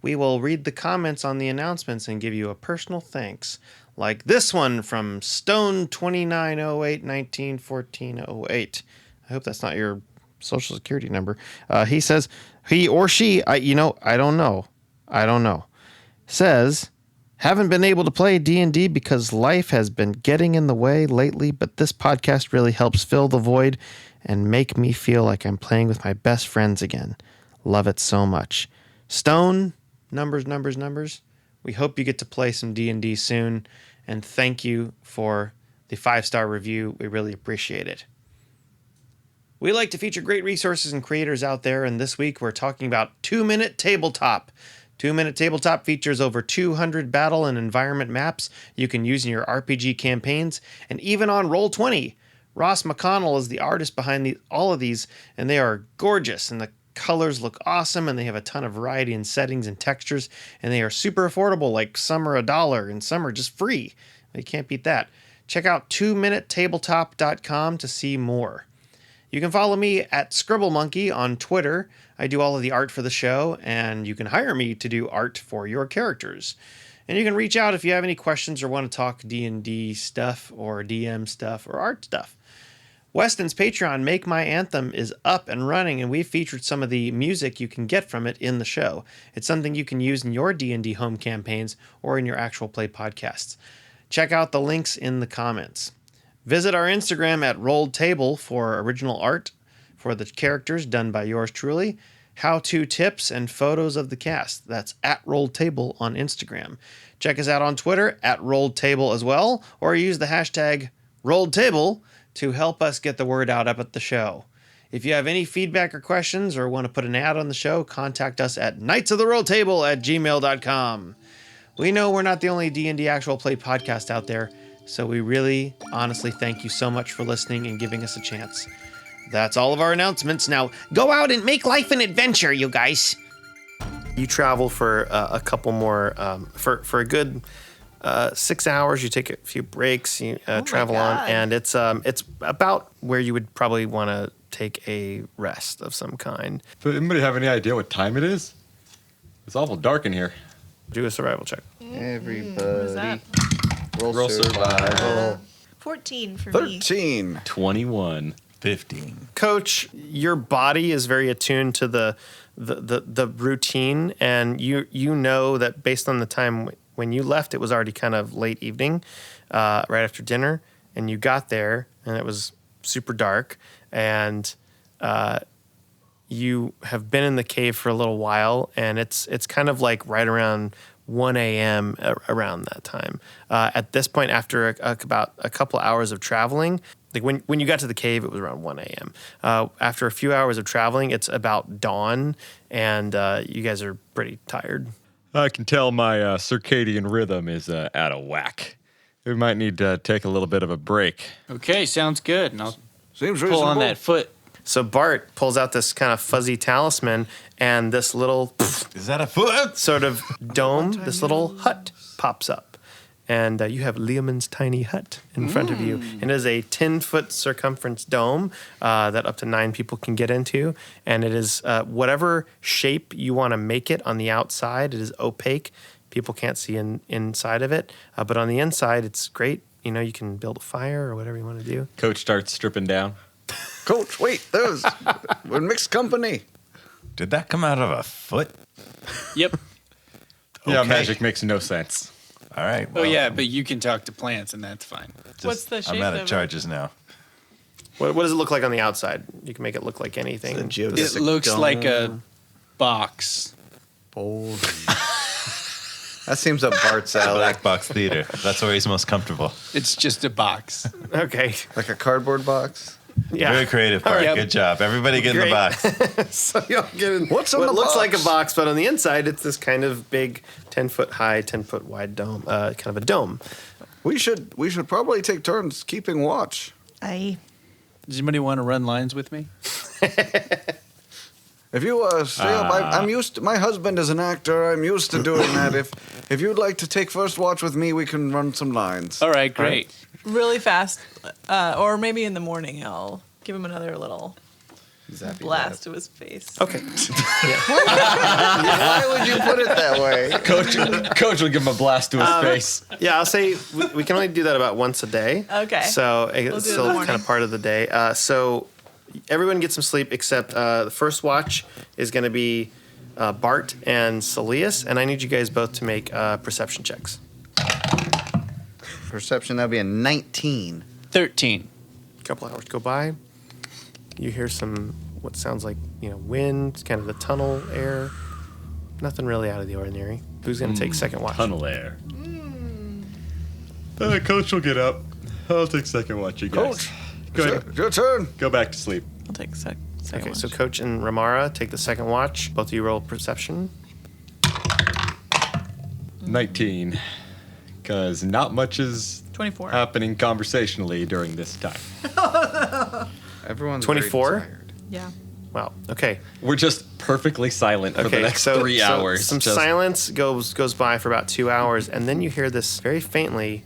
We will read the comments on the announcements and give you a personal thanks. Like this one from Stone2908191408. I hope that's not your social security number. He says, he or she, I don't know, says, haven't been able to play D&D because life has been getting in the way lately, but this podcast really helps fill the void and make me feel like I'm playing with my best friends again. Love it so much. Stone, numbers. We hope you get to play some D&D soon, and thank you for the 5-star review. We really appreciate it. We like to feature great resources and creators out there, and this week we're talking about 2 Minute Tabletop. 2 Minute Tabletop features over 200 battle and environment maps you can use in your RPG campaigns, and even on Roll20. Ross McConnell is the artist behind all of these, and they are gorgeous, and the colors look awesome, and they have a ton of variety in settings and textures, and they are super affordable, like some are $1 and some are just free. You can't beat that. Check out 2minutetabletop.com to see more. You can follow me at ScribbleMonkey on Twitter. I do all of the art for the show, and you can hire me to do art for your characters. And you can reach out if you have any questions or want to talk D&D stuff or DM stuff or art stuff. Weston's Patreon, Make My Anthem, is up and running, and we've featured some of the music you can get from it in the show. It's something you can use in your D&D home campaigns or in your actual play podcasts. Check out the links in the comments. Visit our Instagram at Rolled Table for original art for the characters done by yours truly, how-to tips, and photos of the cast. That's at Rolled Table on Instagram. Check us out on Twitter at Rolled Table as well, or use the hashtag Rolled Table to help us get the word out up at the show. If you have any feedback or questions or want to put an ad on the show, contact us at knightsoftherolledtable@gmail.com. We know we're not the only D&D actual play podcast out there, so we really, honestly thank you so much for listening and giving us a chance. That's all of our announcements. Now, go out and make life an adventure, you guys. You travel for a couple more, for a good 6 hours. You take a few breaks, you travel on, and it's about where you would probably want to take a rest of some kind. But anybody have any idea what time it is? It's awful dark in here. Do a survival check. Everybody. Roll survival. 14 for me. 13. 21. 15. Coach, your body is very attuned to the routine, and you know that based on the time when you left, it was already kind of late evening, right after dinner, and you got there, and it was super dark, and you have been in the cave for a little while, and it's kind of like right around 1 a.m. around that time. At this point, after about a couple hours of traveling, like when you got to the cave, it was around 1 a.m. After a few hours of traveling, it's about dawn, and you guys are pretty tired. I can tell my circadian rhythm is out of whack. We might need to take a little bit of a break. Okay, sounds good. And I'll Seems pull reasonable. on that foot. So Bart pulls out this kind of fuzzy talisman, and this little Is that a foot? sort of dome, this little hut pops up. And you have Leomund's tiny hut in front of you. And it is a 10-foot circumference dome that up to 9 people can get into. And it is whatever shape you want to make it on the outside. It is opaque. People can't see inside of it. But on the inside, it's great. You know, you can build a fire or whatever you want to do. Coach starts stripping down. Coach, wait, we're in mixed company. Did that come out of a foot? Yep. Yeah, Okay. magic makes no sense. All right. Oh, yeah, but you can talk to plants, and that's fine. What's the shape I'm out of of it? charges now. What does it look like on the outside? You can make it look like anything. The It geodesic looks dome. like a box. Bold. That seems up Bart's alley. Black box theater. That's where he's most comfortable. It's just a box. Okay. Like a cardboard box. Yeah. Very creative, Bart. Yep. Good job. Everybody get in Great. the box. So y'all get in What's in what the looks like a box? box, but on the inside, it's this kind of big, 10-foot high, 10-foot wide dome, kind of a dome. We should probably take turns keeping watch. Aye. Does anybody want to run lines with me? If you stay up, I'm used to. My husband is an actor. I'm used to doing that. If you'd like to take first watch with me, we can run some lines. All right, great. Really fast, or maybe in the morning, I'll give him another little blast to his face. Okay. Why would you put it that way? Coach will give him a blast to his face. Yeah, I'll say we can only do that about once a day. Okay. So We'll do it in it's the still morning. kind of part of the day. So everyone gets some sleep except the first watch is going to be Bart and Saeleas, and I need you guys both to make perception checks. Perception, that'd be a 19. 13. A couple hours go by. You hear some what sounds like wind, kind of the tunnel air. Nothing really out of the ordinary. Who's going to take second watch? Tunnel air. Coach will get up. I'll take second watch, you guys. Coach, Go ahead. your turn. Go back to sleep. I'll take second Okay, watch. so Coach and Remara take the second watch. Both of you roll perception. 19. Because not much is 24. happening conversationally during this time. Everyone's 24? very tired. Yeah. Wow. Okay. We're just perfectly silent for the Okay. next So 3 hours. Some just- silence goes by for about 2 hours, and then you hear this very faintly.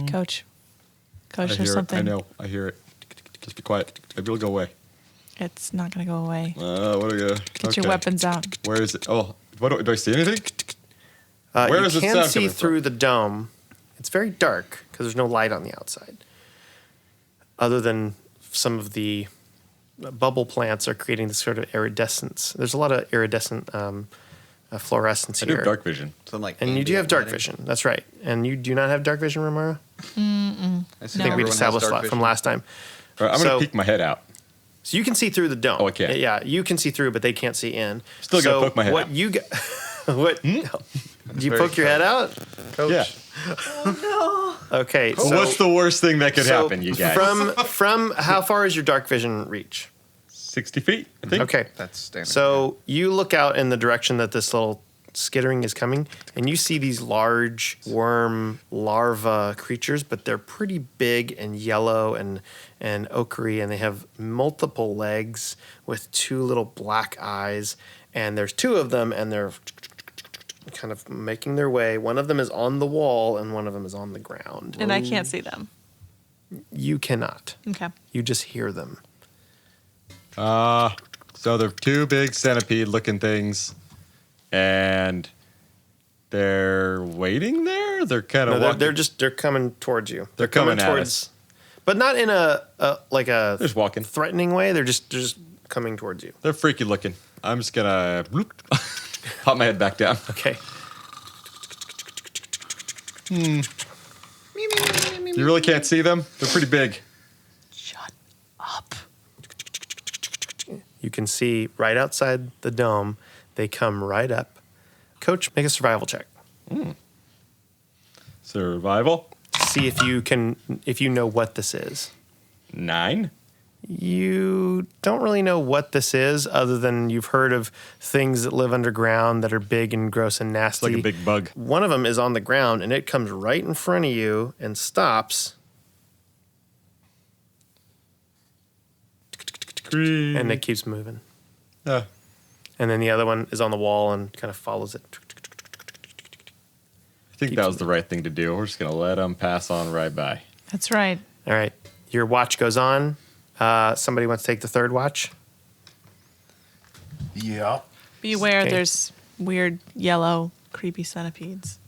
Coach. I Coach, hear there's it. something. I know. I hear it. Just be quiet. Maybe it'll go away. It's not going to go away. What do I Get your weapons out. Where is it? Oh, do I see anything? You is the can sound see coming through the dome. It's very dark because there's no light on the outside. Other than some of the bubble plants are creating this sort of iridescence. There's a lot of iridescent fluorescence I here. do have dark vision. Some like And you do have dark lighting. vision. That's right. And you do not have dark vision, Remara? I I think we'd established that from last time. All right, I'm So- going to peek my head out. So you can see through the dome. Oh, I can. Yeah, you can see through, but they can't see in. Still gotta poke my head what out. you got? What? Do you very poke your head out? Coach. Yeah. Okay. Well, So what's the worst thing that could so happen, you guys? From how far is your dark vision reach? 60 feet, I think. Okay. That's standard. So you look out in the direction that this little skittering is coming, and you see these large worm larva creatures, but they're pretty big and yellow and ochre, and they have multiple legs with two little black eyes, and there's two of them, and they're kind of making their way. One of them is on the wall, and one of them is on the ground. And I can't see them. You cannot. Okay. You just hear them. So they're two big centipede-looking things, and they're waiting there. They're kind of No, walking. they're coming towards you. They're coming at us. But not in a They're just walking. threatening way. They're just coming towards you. They're freaky looking. I'm just gonna bloop, pop my head back down. Okay. You really can't see them. They're pretty big. Shut up. You can see right outside the dome. They come right up. Coach, make a survival check. Survival. See if you know what this is. 9. You don't really know what this is, other than you've heard of things that live underground that are big and gross and nasty. It's like a big bug. One of them is on the ground, and it comes right in front of you and stops. And it keeps moving. I And then the other one is on the wall and kind of follows it. think that was the right thing to do. We're just gonna let them pass on right by. That's right. All right. Your watch goes on. Somebody wants to take the third watch? Yeah. Be aware Okay. there's weird yellow creepy centipedes.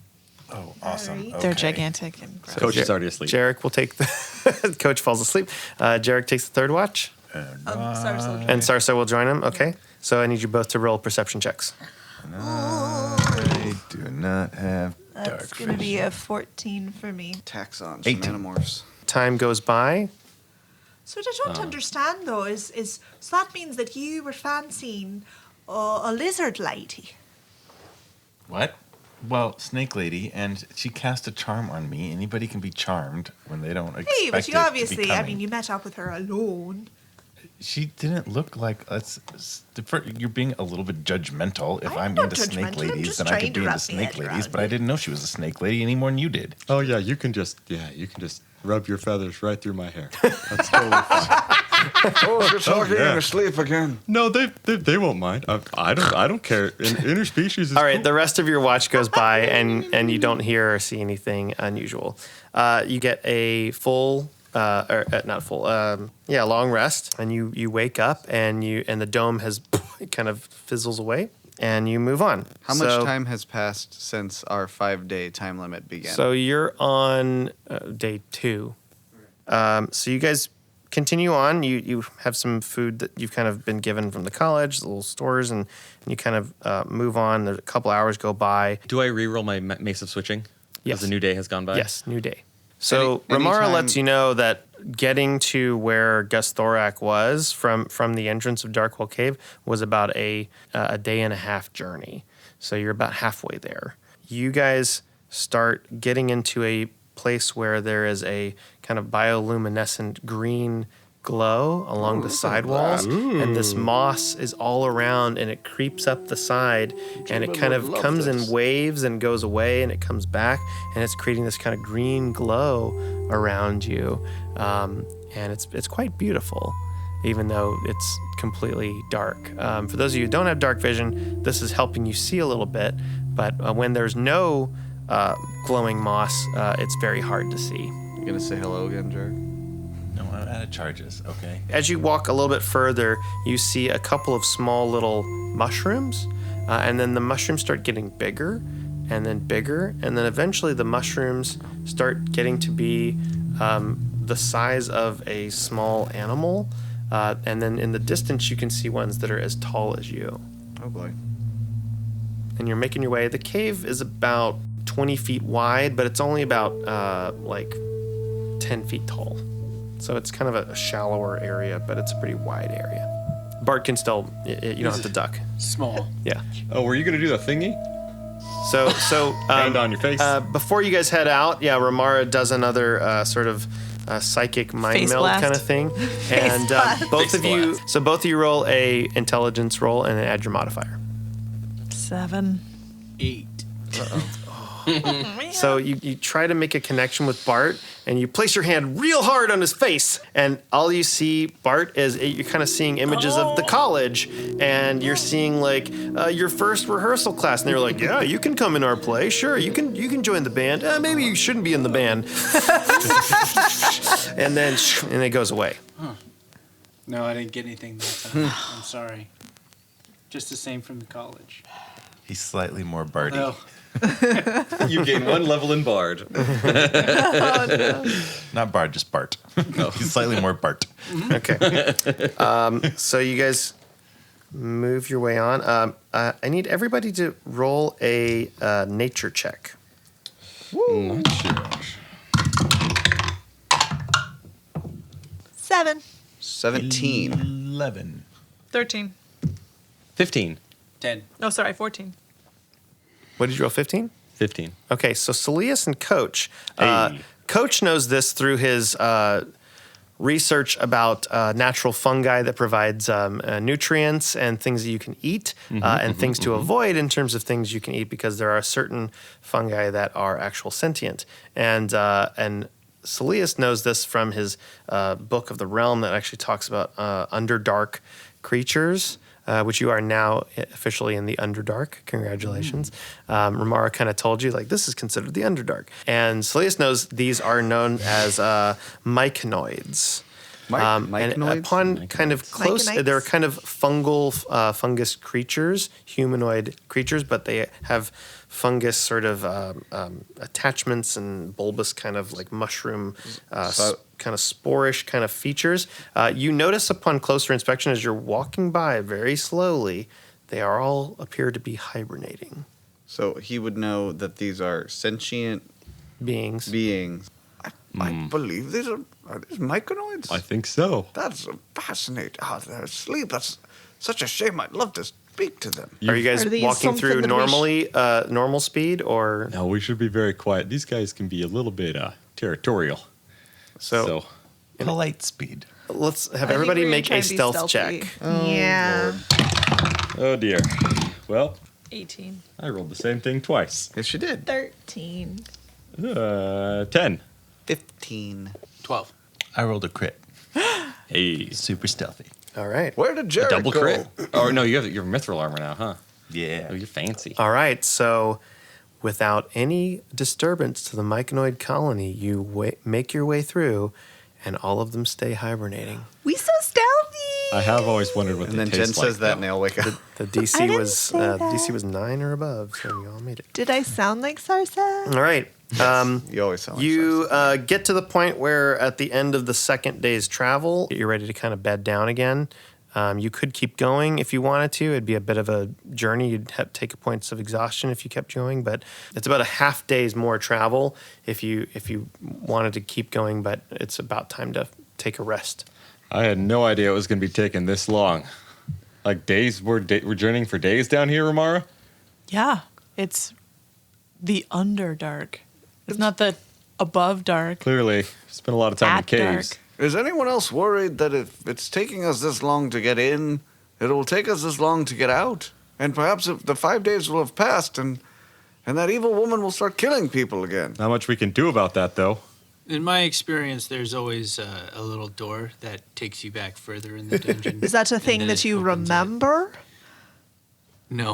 Oh, awesome. They're Okay. gigantic and gross. Coach is already asleep. Jarek will take the... Coach falls asleep. Jarek takes the third watch. Sarsa. And Sarsa will join him. Okay. So I need you both to roll perception checks. I do not have That's dark going to be vision. a 14 for me. Taxons 18. from Animorphs. Time goes by. So what I don't understand though is so that means that you were fancying a lizard lady. What? Well, Snake Lady, and she cast a charm on me. Anybody can be charmed when they don't expect Hey, but it you to be obviously, I coming. mean, you met up with her alone. She didn't look like you're being a little bit judgmental. If I'm I'm not into snake judgmental, I'm ladies, just then I trying could to be into wrap my snake head ladies. around But I it. didn't know she was a snake lady any more than you did. Oh yeah, you can just rub your feathers right through my hair. That's totally fine. Oh, you're talking yeah. in your sleep again. No, they won't mind. I don't care. Interspecies is All right. cool. The rest of your watch goes by, and you don't hear or see anything unusual. You get a full... not full, long rest, and you wake up, and the dome has it kind of fizzles away, and you move on. How much time has passed since our 5-day time limit began? So you're on day 2. So you guys continue on. You have some food that you've kind of been given from the college, the little stores, and you kind of move on. There's a couple hours go by. Do I reroll my Mace of Switching? Yes. As a new day has gone by? Yes, new day. So Remara anytime- lets you know that getting to where Gus Thorak was from the entrance of Darkwell Cave was about a day and a half journey. So you're about halfway there. You guys start getting into a place where there is a kind of bioluminescent green glow along the sidewalls, and this moss is all around, and it creeps up the side, and it kind of comes in waves and goes away, and it comes back, and it's creating this kind of green glow around you, and it's quite beautiful, even though it's completely dark. For those of you who don't have dark vision, this is helping you see a little bit, but when there's no glowing moss, it's very hard to see. You gonna say hello again, Jared? No, I'm out of charges. Okay. As you walk a little bit further, you see a couple of small little mushrooms, and then the mushrooms start getting bigger, and then bigger, and then eventually the mushrooms start getting to be the size of a small animal, and then in the distance you can see ones that are as tall as you. Oh boy. And you're making your way. The cave is about 20 feet wide, but it's only about like 10 feet tall. So it's kind of a shallower area, but it's a pretty wide area. Bart can still, you don't have to duck. Small. Yeah. Oh, were you gonna do the thingy? So Hand on your face. before you guys head out, Remara does another sort of psychic mind Face meld blast. kind of thing, and both of you roll a intelligence roll and add your modifier. 7. 8. So you try to make a connection with Bart, and you place your hand real hard on his face, and all you see, Bart, is you're kind of seeing images of the college, and you're seeing like your first rehearsal class, and they were like, "Yeah, you can come in our play. Sure, you can join the band. Maybe you shouldn't be in the band." and then it goes away. No, I didn't get anything that time. I'm sorry. Just the same from the college. He's slightly more Barty. No. You gain 1 level in Bard. Not Bard, just Bart. He's slightly more Bart. Okay. So you guys move your way on. I need everybody to roll a nature check. 7. 17. 11. 13. 15. 10. No, sorry, 14. What did you roll, 15? 15. Okay, so Saeleas and Coach. Hey. Coach knows this through his research about natural fungi that provides nutrients and things that you can eat and things to avoid in terms of things you can eat, because there are certain fungi that are actual sentient. And Saeleas knows this from his book of the realm that actually talks about underdark creatures. Which you are now officially in the Underdark. Congratulations. Remara kind of told you, like, this is considered the Underdark. And Saeleas knows these are known as myconoids. And Myconoids? upon kind of close, Myconites? they're kind of fungus creatures, humanoid creatures, but they have fungus sort of attachments and bulbous kind of like mushroom, kind of sporish kind of features. You notice upon closer inspection as you're walking by very slowly, they are all appear to be hibernating. So he would know that these are sentient Beings. I believe these are these myconoids? I think so. That's fascinating. Oh, they're asleep. That's such a shame. I'd love to speak to them. Are you guys Are these walking something through that we normally, normal speed, or No, we should be very quiet. These guys can be a little bit territorial. so? Polite speed. Let's have I everybody think we're make trying a to be stealth stealthy. check. Yeah. Oh, dear. Well, 18. I rolled the same thing twice. Yes, you did. 13. 10. 15. 12. I rolled a crit. Hey. Super stealthy. All right. Where did Jerik Double go? crit? Oh, no, you have your mithril armor now, huh? Yeah. Oh, you're fancy. All right. So, without any disturbance to the myconoid colony, you make your way through, and all of them stay hibernating. We so stealthy. I have always wondered what And they then Jen taste like. says that, and though. they all wake up. The I DC didn't was say that. DC was 9 or above, so you all made it. Did I sound like Sarsa? All right. You always sound like You Sarsa. get to the point where at the end of the second day's travel, you're ready to kind of bed down again. You could keep going if you wanted to. It'd be a bit of a journey. You'd have to take points of exhaustion if you kept going, but it's about a half day's more travel if you wanted to keep going, but it's about time to take a rest. I had no idea it was going to be taking this long. Like days, we're journeying for days down here, Remara? Yeah, it's the Underdark. It's not the above dark. Clearly, spent a lot of time in At caves. dark. Is anyone else worried that if it's taking us this long to get in, it will take us this long to get out? And perhaps if the 5 days will have passed and that evil woman will start killing people again. Not much we can do about that, though. In my experience, there's always a little door that takes you back further in the dungeon. Is that a and thing then that it you opens up. remember? No.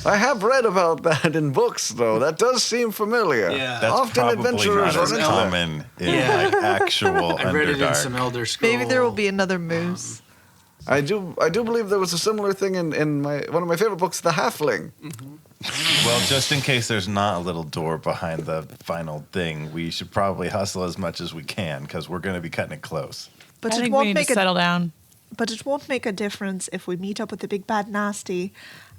I have read about that in books, though. That does seem familiar. Yeah. That's Often probably adventurers not as run into that. common in like actual I read it in Underdark. some Elder Scrolls. Maybe there will be another moose. I do believe there was a similar thing in one of my favorite books, The Halfling. Well, just in case there's not a little door behind the final thing, we should probably hustle as much as we can because we're going to be cutting it close. But I it think we won't need make to a settle down. But it won't make a difference if we meet up with the big bad nasty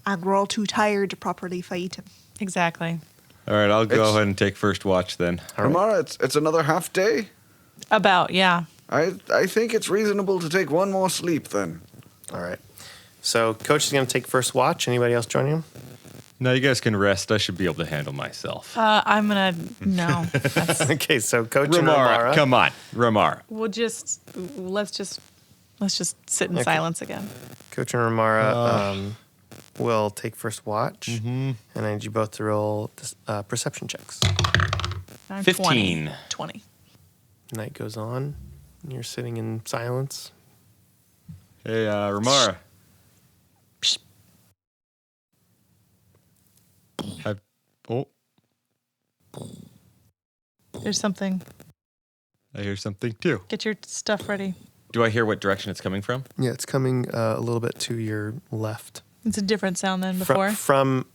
and we're all too tired to properly fight him. Exactly. All right, I'll go It's- ahead and take first watch then. Remara, it's another half day. About, yeah. I think it's reasonable to take one more sleep then. All right. So Coach is going to take first watch. Anybody else joining him? No, you guys can rest. I should be able to handle myself. I'm gonna no. That's, Okay, so Coach and Remara, Remara. come on, Remara. let's just sit in silence again. Coach and Remara will take first watch, and I need you both to roll perception checks. 15. 20. Night goes on, and you're sitting in silence. Hey, Remara. Oh, There's something. I hear something too. Get your stuff ready. Do I hear what direction it's coming from? Yeah, it's coming a little bit to your left. It's a different sound than before. From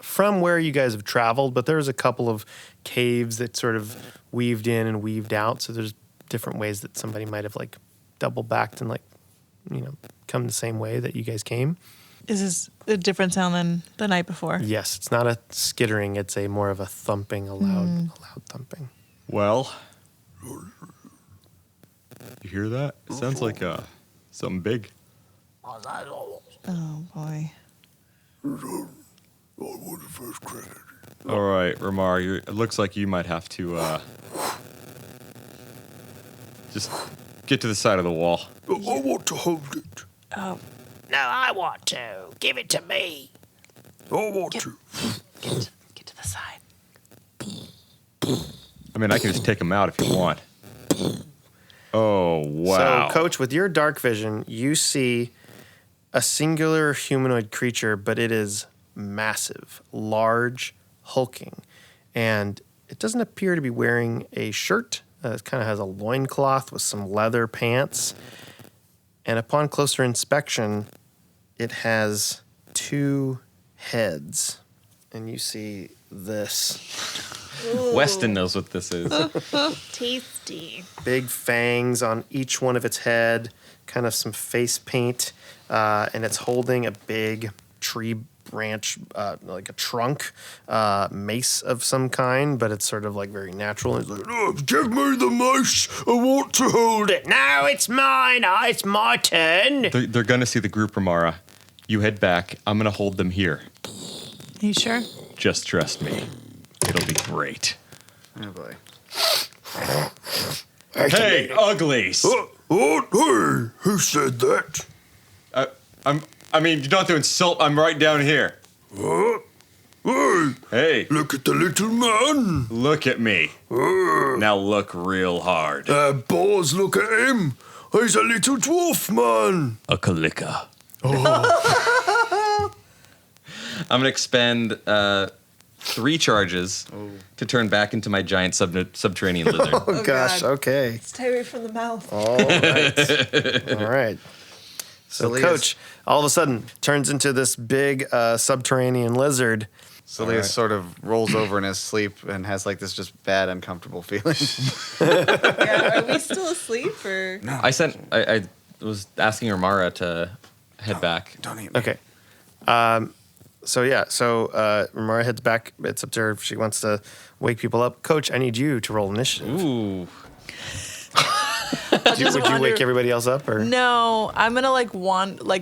where you guys have traveled, but there's a couple of caves that sort of weaved in and weaved out. So there's different ways that somebody might have like double backed and like, come the same way that you guys came. Is this a different sound than the night before? Yes, it's not a skittering. It's a more of a thumping, a loud thumping. Well, you hear that? It sounds like something big. Oh boy. All right, Remara, it looks like you might have to just get to the side of the wall. I want to hold it. Oh, No, I want to. Give it to me. I want to. get to the side. I mean, I can just take him out if you want. Oh, wow. So, Coach, with your dark vision, you see a singular humanoid creature, but it is massive, large, hulking. And it doesn't appear to be wearing a shirt. It kind of has a loincloth with some leather pants. And upon closer inspection, it has 2 heads. And you see this. Weston knows what this is. Tasty. Big fangs on each one of its head, kind of some face paint, and it's holding a big tree branch, like a trunk, mace of some kind, but it's sort of like very natural. It's like, Oh, give me the mace. I want to hold it. No, it's mine. It's my turn. They're going to see the group, Remara. You head back. I'm going to hold them here. You sure? Just trust me. It'll be great. Oh boy. Hey, uglies! Hey, who said that? I mean, you don't have to insult. I'm right down here. Hey, Hey, look at the little man. look at me. Now look real hard. Boys, look at him. He's a little dwarf man. A Kalika. I'm going to expend 3 charges to turn back into my giant subterranean lizard. oh gosh, God. okay. Stay away from the mouth. All right. All right. So, Saeleas. Coach, all of a sudden, turns into this big subterranean lizard. Saeleas sort of rolls over in his sleep and has like this just bad, uncomfortable feeling. Yeah, are we still asleep or? No. I was asking Remara to head back. Don't eat me. Okay. So Remara heads back. It's up to her if she wants to wake people up. Coach, I need you to roll initiative. Ooh. Would you wake everybody else up, or No, I'm gonna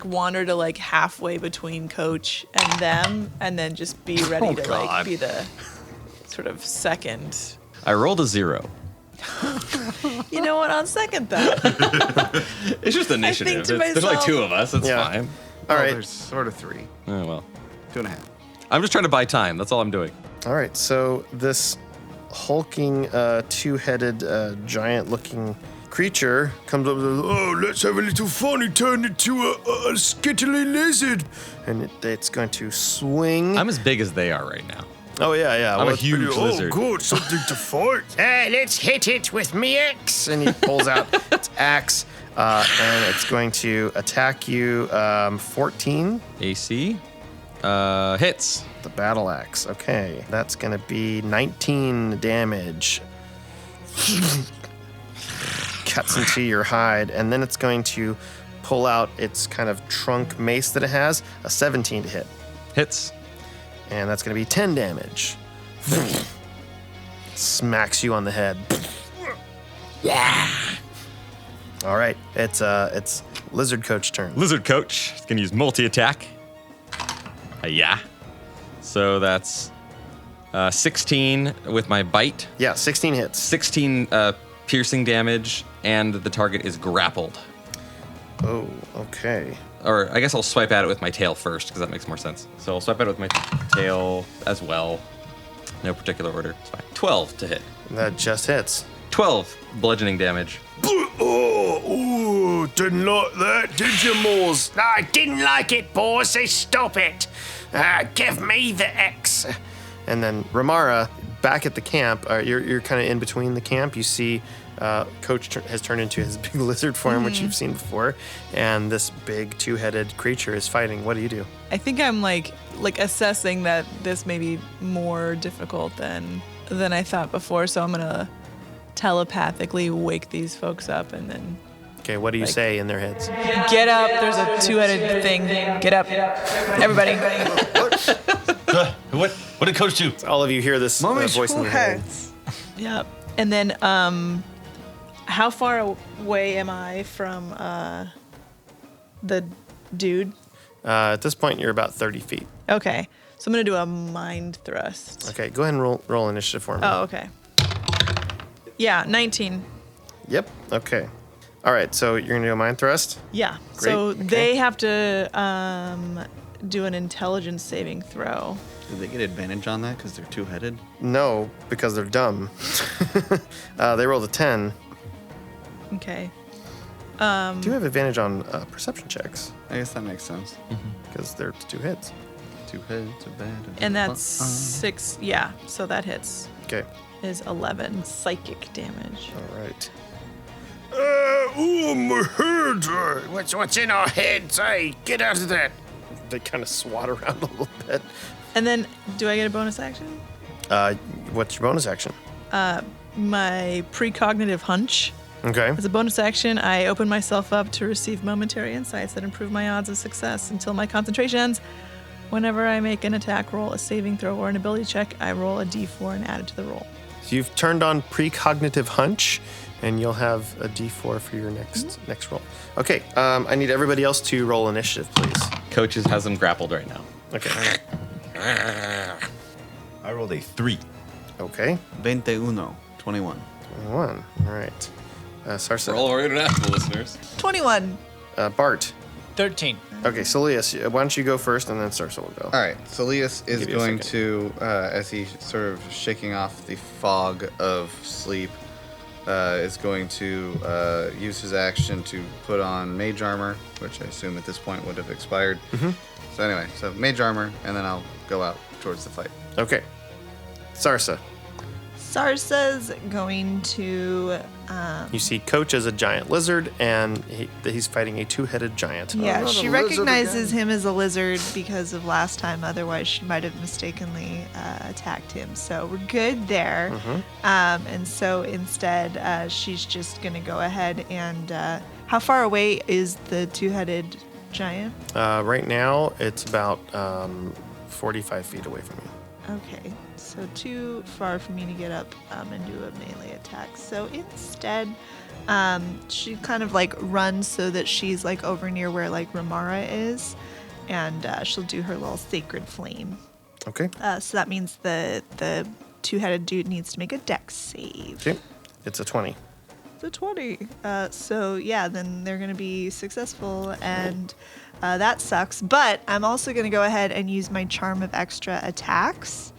wander to like halfway between Coach and them, and then just be ready to like be the sort of second. I rolled a 0. You know what? On second thought, It's just initiative. to There's only myself- 2 of us. It's Yeah. fine. all Well, right? There's sort of 3. Oh, well. 2.5. I'm just trying to buy time. That's all I'm doing. All right. So this hulking, 2-headed, giant-looking creature comes up and says, "Oh, let's have a little fun. He turned into a skittly lizard." And it's going to swing. I'm as big as they are right now. Oh, yeah. I'm a huge lizard. Oh, good. Something to fight. Let's hit it with me axe. And he pulls out its axe, and it's going to attack you 14. AC hits. The battle axe. Okay. That's going to be 19 damage. Cuts into your hide, and then it's going to pull out its kind of trunk mace that it has, a 17 to hit. Hits. And that's going to be 10 damage. Smacks you on the head. Yeah. All right, it's Lizard Coach turn. Lizard Coach is going to use multi-attack. Yeah. So that's 16 with my bite. Yeah, 16 hits. 16 piercing damage, and the target is grappled. Oh, okay. Or I guess I'll swipe at it with my tail first, because that makes more sense. So I'll swipe at it with my tail as well. No particular order. It's fine. 12 to hit. That just hits. 12 bludgeoning damage. Oh, didn't like that, did you, Moors? I didn't like it, boss. Say stop it. Give me the X. And then Remara, back at the camp, you're kind of in between the camp. You see Coach has turned into his big lizard form, which you've seen before, and this big two-headed creature is fighting. What do you do? I think I'm like assessing that this may be more difficult than I thought before, so I'm gonna telepathically wake these folks up and then. Okay, what do you say in their heads? Get up! There's a two-headed thing. Get up, everybody! What did Coach do? All of you hear this voice in your head. Yep. And then, how far away am I from the dude? At this point, you're about 30 feet. Okay, so I'm gonna do a mind thrust. Okay, go ahead and roll initiative for me. Oh, okay. Yeah, 19. Yep. Okay. All right. So you're gonna do a mind thrust. Yeah. Great, So okay. they have to do an intelligence saving throw. Do they get advantage on that because they're two-headed? No, because they're dumb. They rolled a 10. Okay. Do you have advantage on perception checks? I guess that makes sense. Because they're two hits. Two heads are bad. And that's 6. Yeah. So that hits. Okay. Is 11 psychic damage. All right. My head. What's in our heads? Hey, get out of that. They kind of swat around a little bit. And then, do I get a bonus action? What's your bonus action? My precognitive hunch. Okay. As a bonus action, I open myself up to receive momentary insights that improve my odds of success until my concentration ends. Whenever I make an attack roll, a saving throw, or an ability check, I roll a d4 and add it to the roll. So you've turned on precognitive hunch, and you'll have a d4 for your next roll. Okay. I need everybody else to roll initiative, please. Coach has them grappled right now. Okay. I rolled a 3. Okay. 21. 21. 21. All right. Sarsa. For all of our international listeners. 21. Bart. 13. Okay, Saeleas, why don't you go first, and then Sarsa will go. All right. Saeleas is Give you a going second. to, as he sort of shaking off the fog of sleep, is going to use his action to put on mage armor, which I assume at this point would have expired. So anyway, so mage armor, and then I'll go out towards the fight. Okay. Sarsa. Sarsa's going to. You see Coach as a giant lizard, and he's fighting a two-headed giant. Yeah, not she a lizard recognizes again. him as a lizard because of last time. Otherwise, she might have mistakenly attacked him. So we're good there. And so instead, she's just going to go ahead and. How far away is the two-headed giant? Right now, it's about 45 feet away from you. Okay, so too far for me to get up and do a melee attack. So instead, she kind of like runs so that she's like over near where like Remara is, and she'll do her little sacred flame. Okay. So that means the two-headed dude needs to make a dex save. Okay. It's a 20. It's a 20. So yeah, then they're gonna be successful, and that sucks. But I'm also gonna go ahead and use my charm of extra attacks,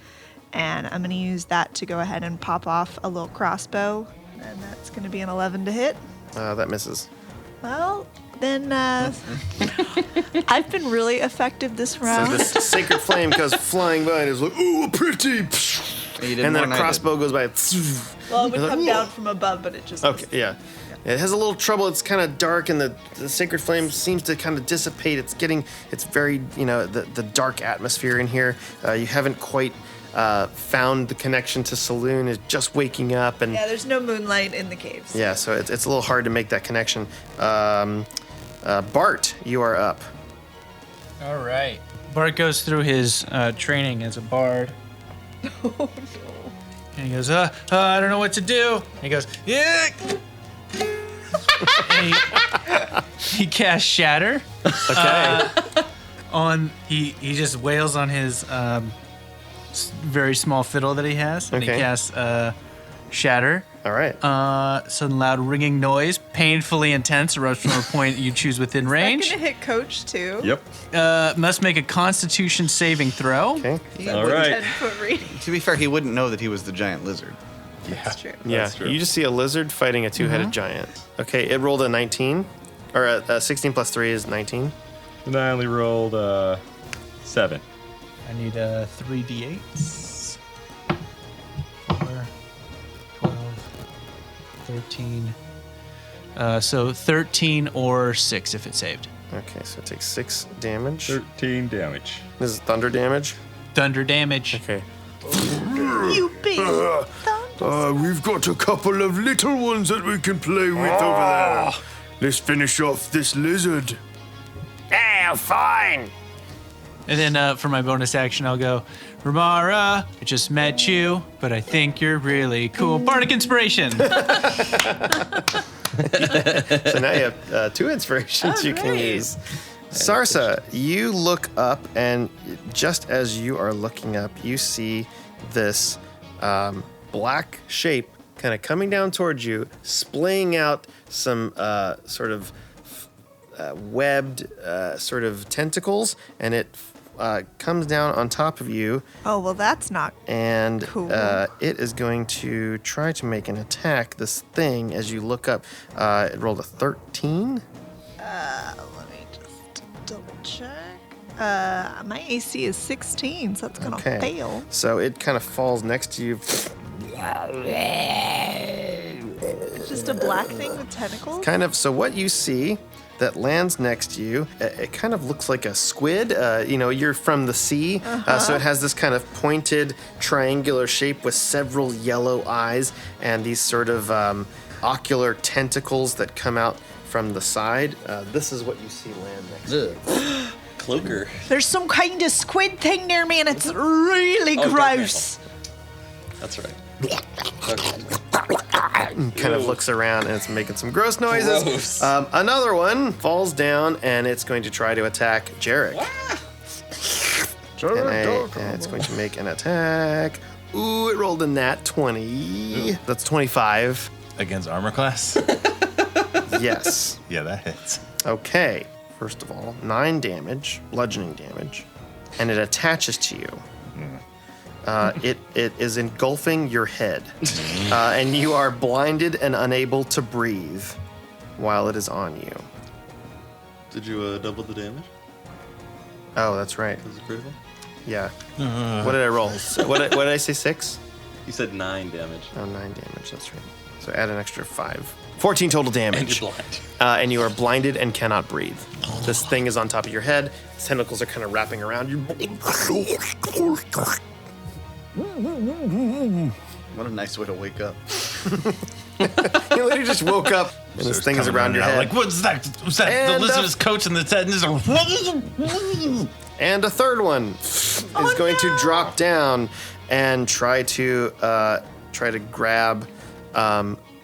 and I'm gonna use that to go ahead and pop off a little crossbow, and that's gonna be an 11 to hit. That misses. Well, then I've been really effective this So round. this sacred flame goes flying by and is like, ooh, pretty. And then a crossbow goes by. Well, it would come down from above, but it just... Okay, yeah. It has a little trouble. It's kind of dark, and the sacred flame seems to kind of dissipate. It's very, the dark atmosphere in here. You haven't quite found the connection to Saloon. Is just waking up, and Yeah, there's no moonlight in the caves. yeah, so it's a little hard to make that connection. Bart, you are up. All right. Bart goes through his training as a bard. Oh, no. And he goes, I don't know what to do. And he goes, yeah. And he casts Shatter. Okay. He just wails on his very small fiddle that he has. And Okay. he casts Shatter. All right. Sudden loud ringing noise, painfully intense, erupts from a point you choose within I'm range. gonna hit Coach too. Yep. Must make a Constitution saving throw. Okay. All right. 10-foot reading. To be fair, he wouldn't know that he was the giant lizard. That's true. Yeah, That's true. you just see a lizard fighting a two-headed giant. Okay, it rolled a 19, or a 16 plus 3 is 19. And I only rolled 7. I need 3d8s. 4, 12, 13. So 13 or 6 if it's saved. Okay, so it takes 6 damage. 13 damage. This is thunder damage. Thunder damage. Okay. You big thunder. We've got a couple of little ones that we can play with over there. Let's finish off this lizard. Yeah, fine. And then for my bonus action, I'll go, Remara, I just met you, but I think you're really cool. Bardic Inspiration. So now you have 2 inspirations you can use. Sarsa, you look up, and just as you are looking up, you see this black shape kind of coming down towards you, splaying out some sort of webbed sort of tentacles, and it comes down on top of you, Oh, well, that's not... and Cool. it is going to try to make an attack. This thing, as you look up, it rolled a 13. Let me just double check. My AC is 16, so that's gonna Okay. fail. So it kind of falls next to you. It's just a black thing with tentacles. Kind of. So what you see that lands next to you, it kind of looks like a squid. You're from the sea, so it has this kind of pointed triangular shape with several yellow eyes and these sort of ocular tentacles that come out from the side. This is what you see land next to you. Cloaker. There's some kind of squid thing near me, and it's really gross. That's right. Kind of looks around and it's making some gross noises. Gross. Another one falls down and it's going to try to attack Jerik. And it's going to make an attack. Ooh, it rolled a nat 20. That's 25. Against armor class? Yes. Yeah, that hits. Okay. First of all, 9 damage, bludgeoning damage, and it attaches to you. It is engulfing your head, and you are blinded and unable to breathe while it is on you. Did you double the damage? Oh, that's right. Was it critical? Yeah. What did I roll? What did I say? 6? You said 9 damage. Oh, 9 damage. That's right. So add an extra 5. 14 total damage. And you're blind. And you are blinded and cannot breathe. This thing is on top of your head. Its tentacles are kind of wrapping around you. What a nice way to wake up. You literally just woke up and this thing is around your head. Like, what's that? What's that? And The lizard's coach in the head. And there's And a third one is going to drop down and try to grab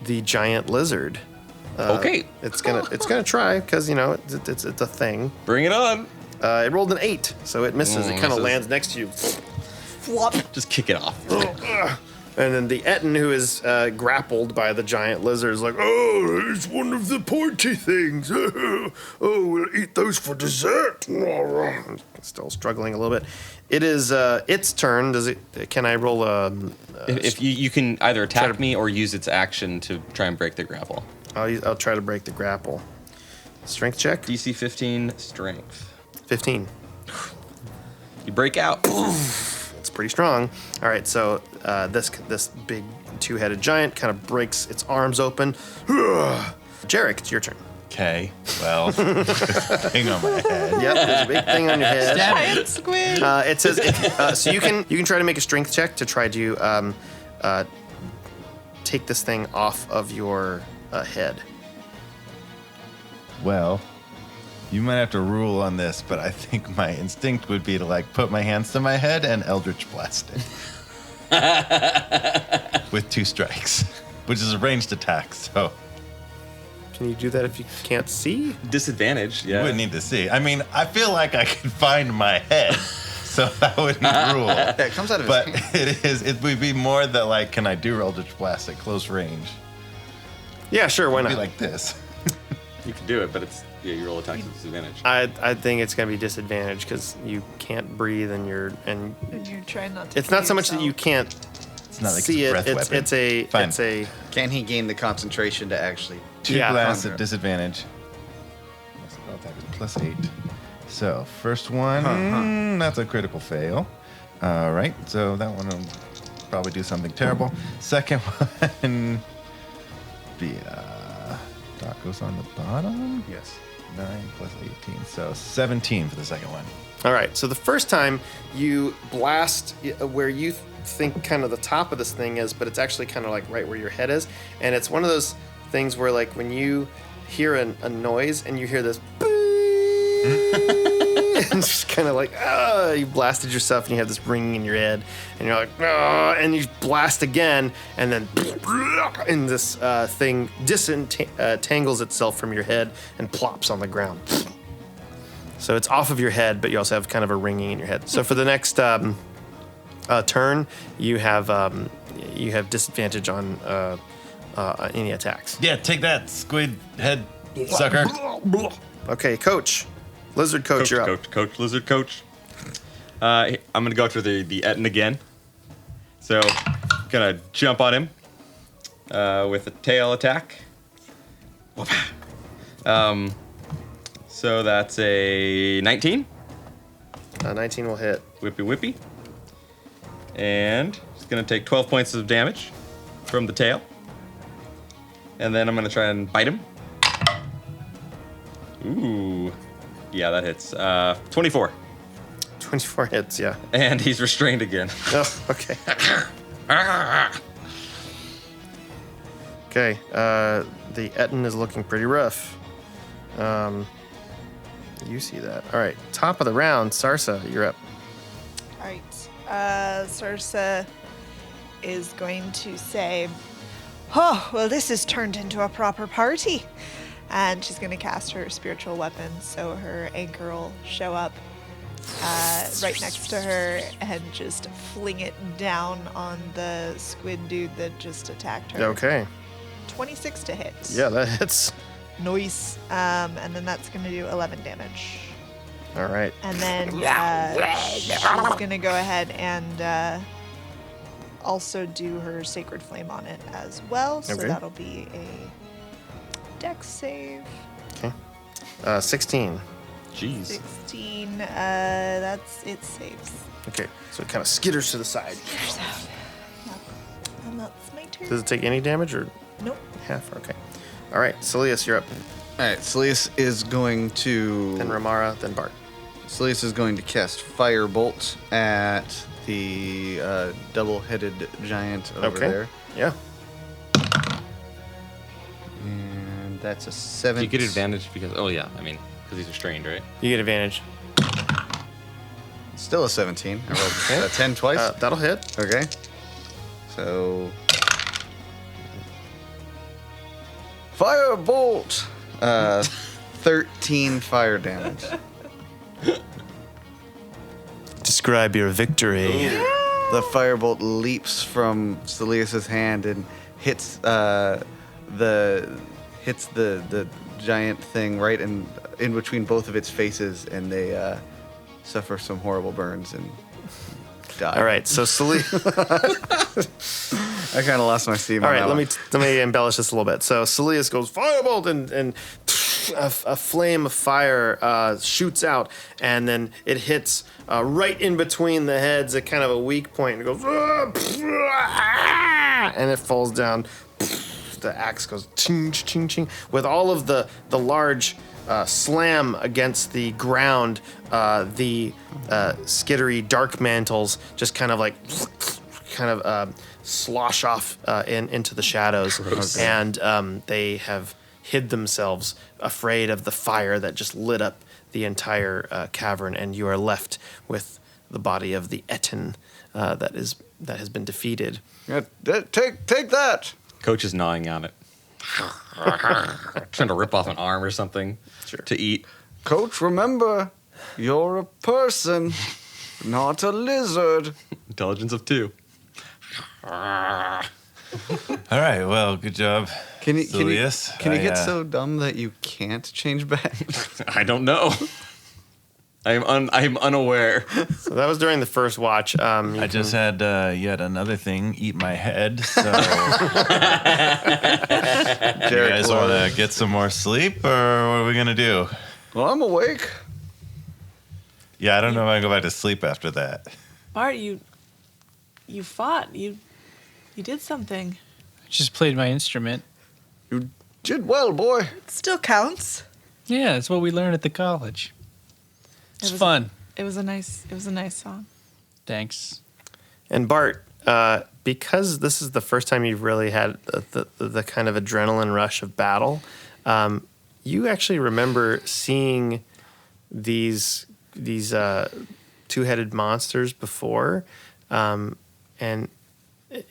the giant lizard. Okay. It's gonna try because it's a thing. Bring it on. It rolled an 8, so it misses. It kind of misses. lands next to you. Flop. Just kick it off. And then the Etten, who is grappled by the giant lizard, is like, Oh, it's one of the pointy things. Oh, we'll eat those for dessert. still struggling a little bit. It is its turn. Does it? Can I roll a? If you can either attack me or use its action to try and break the grapple. I'll try to break the grapple. Strength check. DC 15 strength. 15. You break out. It's pretty strong. All right, so this big two-headed giant kind of breaks its arms open. Jerik, it's your turn. Okay. Well, thing on my head. Yep, there's a big thing on your head. Giant squid. It says so you can try to make a strength check to try to take this thing off of your head. Well, you might have to rule on this, but I think my instinct would be to like put my hands to my head and Eldritch Blast it. With 2 strikes, which is a ranged attack, so. Can you do that if you can't see? Disadvantage, You yeah. wouldn't need to see. I mean, I feel like I could find my head, so I wouldn't rule. Yeah, it comes out of his But hand. it would be more that like, can I do Eldritch Blast at close range? Yeah, sure. Why It'd not? be like this. You can do it, but you roll attacks with disadvantage. I think it's gonna be disadvantage because you can't breathe and And you're trying not to. it's not so kill much that you yourself. can't It's not like see a it. breath weapon. Fine. It's a Can he gain the concentration to actually? 2 yeah, blasts conquer. at disadvantage. Spell attack is +8. So first one, that's a critical fail. All right, so that one will probably do something terrible. Second one, be dot goes on the bottom. Yes. 9 plus 18, so 17 for the second one. All right. So the first time you blast where you think kind of the top of this thing is, but it's actually kind of like right where your head is, and it's one of those things where like when you hear a noise and you hear this, and it's just kind of like you blasted yourself and you have this ringing in your head, and you're like and you blast again, and then and this thing disentangles itself from your head and plops on the ground. So it's off of your head, but you also have kind of a ringing in your head. So for the next turn, you have disadvantage on any attacks. Yeah, take that, squid head sucker. Okay, Coach. Lizard Coach, you're up. Coach, Lizard Coach. I'm gonna go after the Etten again. So, gonna jump on him with a tail attack. So that's a 19. 19 will hit. Whippy whippy. And it's gonna take 12 points of damage from the tail. And then I'm gonna try and bite him. Ooh. Yeah, that hits. 24. 24 hits, yeah. And he's restrained again. Oh, okay. Okay, the Etten is looking pretty rough. You see that. All right, top of the round, Sarsa, you're up. All right. Sarsa is going to say, "Oh, well, this has turned into a proper party," and she's going to cast her spiritual weapon, so her anchor will show up right next to her and just fling it down on the squid dude that just attacked her. Okay. 26 to hit. Yeah, that hits. Nice. And then that's going to do 11 damage. All right. And then she's going to go ahead and also do her Sacred Flame on it as well. So Okay. that'll be a Dex save. Okay. 16. Jeez. 16. That's it saves. Okay, so it kind of skitters to the side. And that's my turn. Does it take any damage or Nope. half? Okay. All right, Saeleas, you're up. All right, Saeleas is going to. Then Remara, then Bart. Saeleas is going to cast Firebolt at the double-headed giant over Okay. there, Yeah. and that's a 7. Do you get advantage because? Oh yeah, I mean because he's restrained, right? You get advantage. Still a 17. I rolled a 10 twice. That'll hit. Okay. So. Firebolt! 13 fire damage. Describe your victory. The firebolt leaps from Saeleas' hand and hits the giant thing right in between both of its faces, and they suffer some horrible burns and die. All right, so Saeleas. I kind of lost my steam. All on right, that let me embellish this a little bit. So Saeleas goes firebolt, and a flame of fire shoots out, and then it hits right in between the heads at kind of a weak point, and it goes, and it falls down. The axe goes ching, ching, ching. With all of the large slam against the ground, the skittery dark mantles just kind of slosh off into the shadows. Gross. And they have hid themselves, afraid of the fire that just lit up the entire cavern, and you are left with the body of the Etten that has been defeated. Yeah, take that. Coach is gnawing on it. Trying to rip off an arm or something to eat. Coach, remember, you're a person, not a lizard. Intelligence of 2. All right. Well, good job. Can you get so? so dumb that you can't change back? I don't know. I'm unaware. So that was during the first watch. I just had yet another thing eat my head. So, you guys want to get some more sleep, or what are we gonna do? Well, I'm awake. Yeah, I don't know if I can go back to sleep after that. Bart, you fought. You did something. I just played my instrument. You did well, boy. It still counts. Yeah, it's what we learned at the college. It's fun. It was a nice song. Thanks. And Bart, because this is the first time you've really had the kind of adrenaline rush of battle, you actually remember seeing these two-headed monsters before, and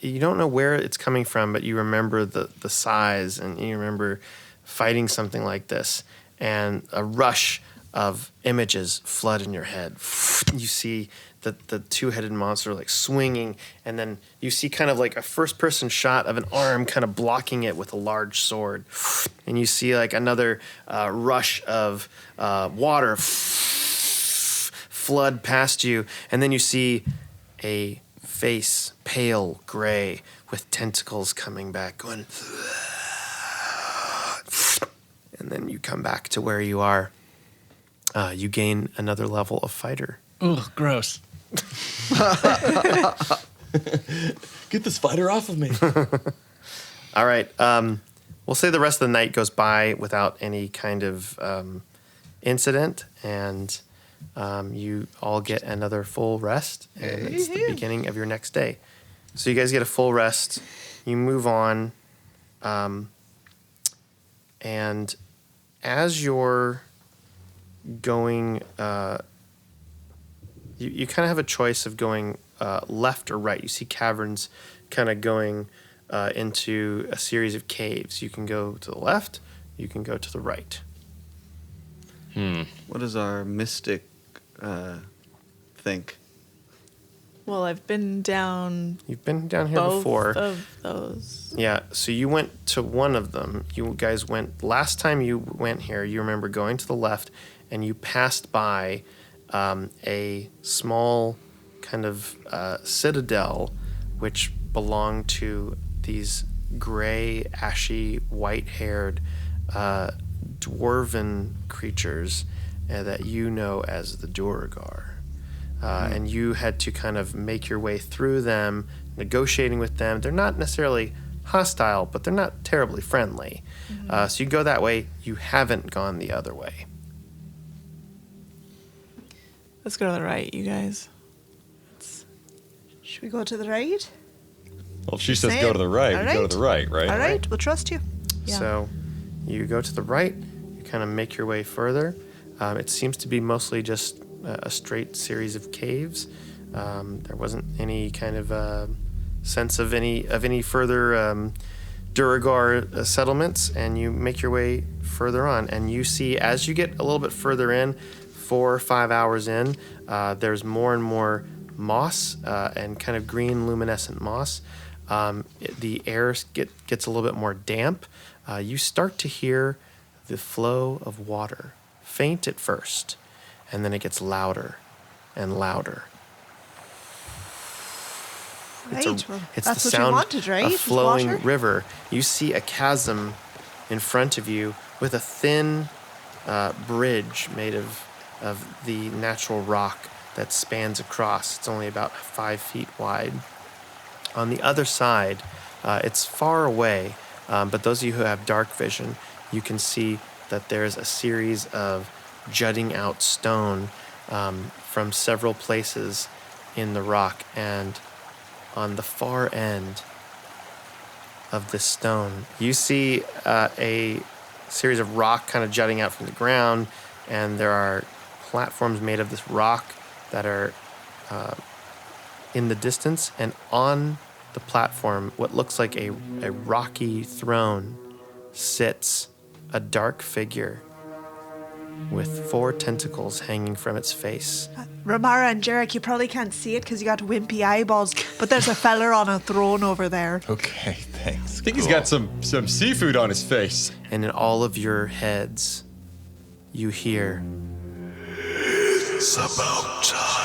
you don't know where it's coming from, but you remember the size, and you remember fighting something like this, and a rush of images flood in your head. You see the two-headed monster like swinging, and then you see kind of like a first-person shot of an arm kind of blocking it with a large sword, and you see like another rush of water flood past you, and then you see a face, pale gray, with tentacles coming back, going, and then you come back to where you are. You gain another level of fighter. Ugh, gross. Get this fighter off of me. All right. We'll say the rest of the night goes by without any kind of incident, and you all get another full rest, and it's the beginning of your next day. So you guys get a full rest. You move on, and as you're going, you kind of have a choice of going left or right. You see caverns kind of going into a series of caves. You can go to the left, you can go to the right. What does our mystic think? Well, I've been down. You've been down here both before. Of those. Yeah, so you went to one of them. You guys went, last time you went here, you remember going to the left, and you passed by a small kind of citadel which belonged to these gray, ashy, white-haired dwarven creatures that you know as the Duragar. And you had to kind of make your way through them, negotiating with them. They're not necessarily hostile, but they're not terribly friendly. So you go that way. You haven't gone the other way. Let's go to the right, you guys. Should we go to the right? Well, if she says go to the right, we go to the right, right? All right, we'll trust you. Yeah. So you go to the right. You kind of make your way further. It seems to be mostly just a straight series of caves. There wasn't any kind of sense of any further Duragar settlements, and you make your way further on, and you see as you get a little bit further in, 4 or 5 hours in, there's more and more moss and kind of green luminescent moss. The air gets a little bit more damp. You start to hear the flow of water, faint at first, and then it gets louder and louder. Right, well, it's that's the what you sound wanted, right? of Just flowing water? river. You see a chasm in front of you with a thin bridge made of the natural rock that spans across. It's only about 5 feet wide. On the other side, it's far away, but those of you who have dark vision, you can see that there's a series of jutting out stone from several places in the rock, and on the far end of this stone, you see a series of rock kind of jutting out from the ground, and there are platforms made of this rock that are in the distance, and on the platform, what looks like a rocky throne, sits a dark figure with 4 tentacles hanging from its face. Remara and Jerik, you probably can't see it because you got wimpy eyeballs, but there's a feller on a throne over there. Okay, thanks. I think he's got some seafood on his face. And in all of your heads, you hear, It's about time.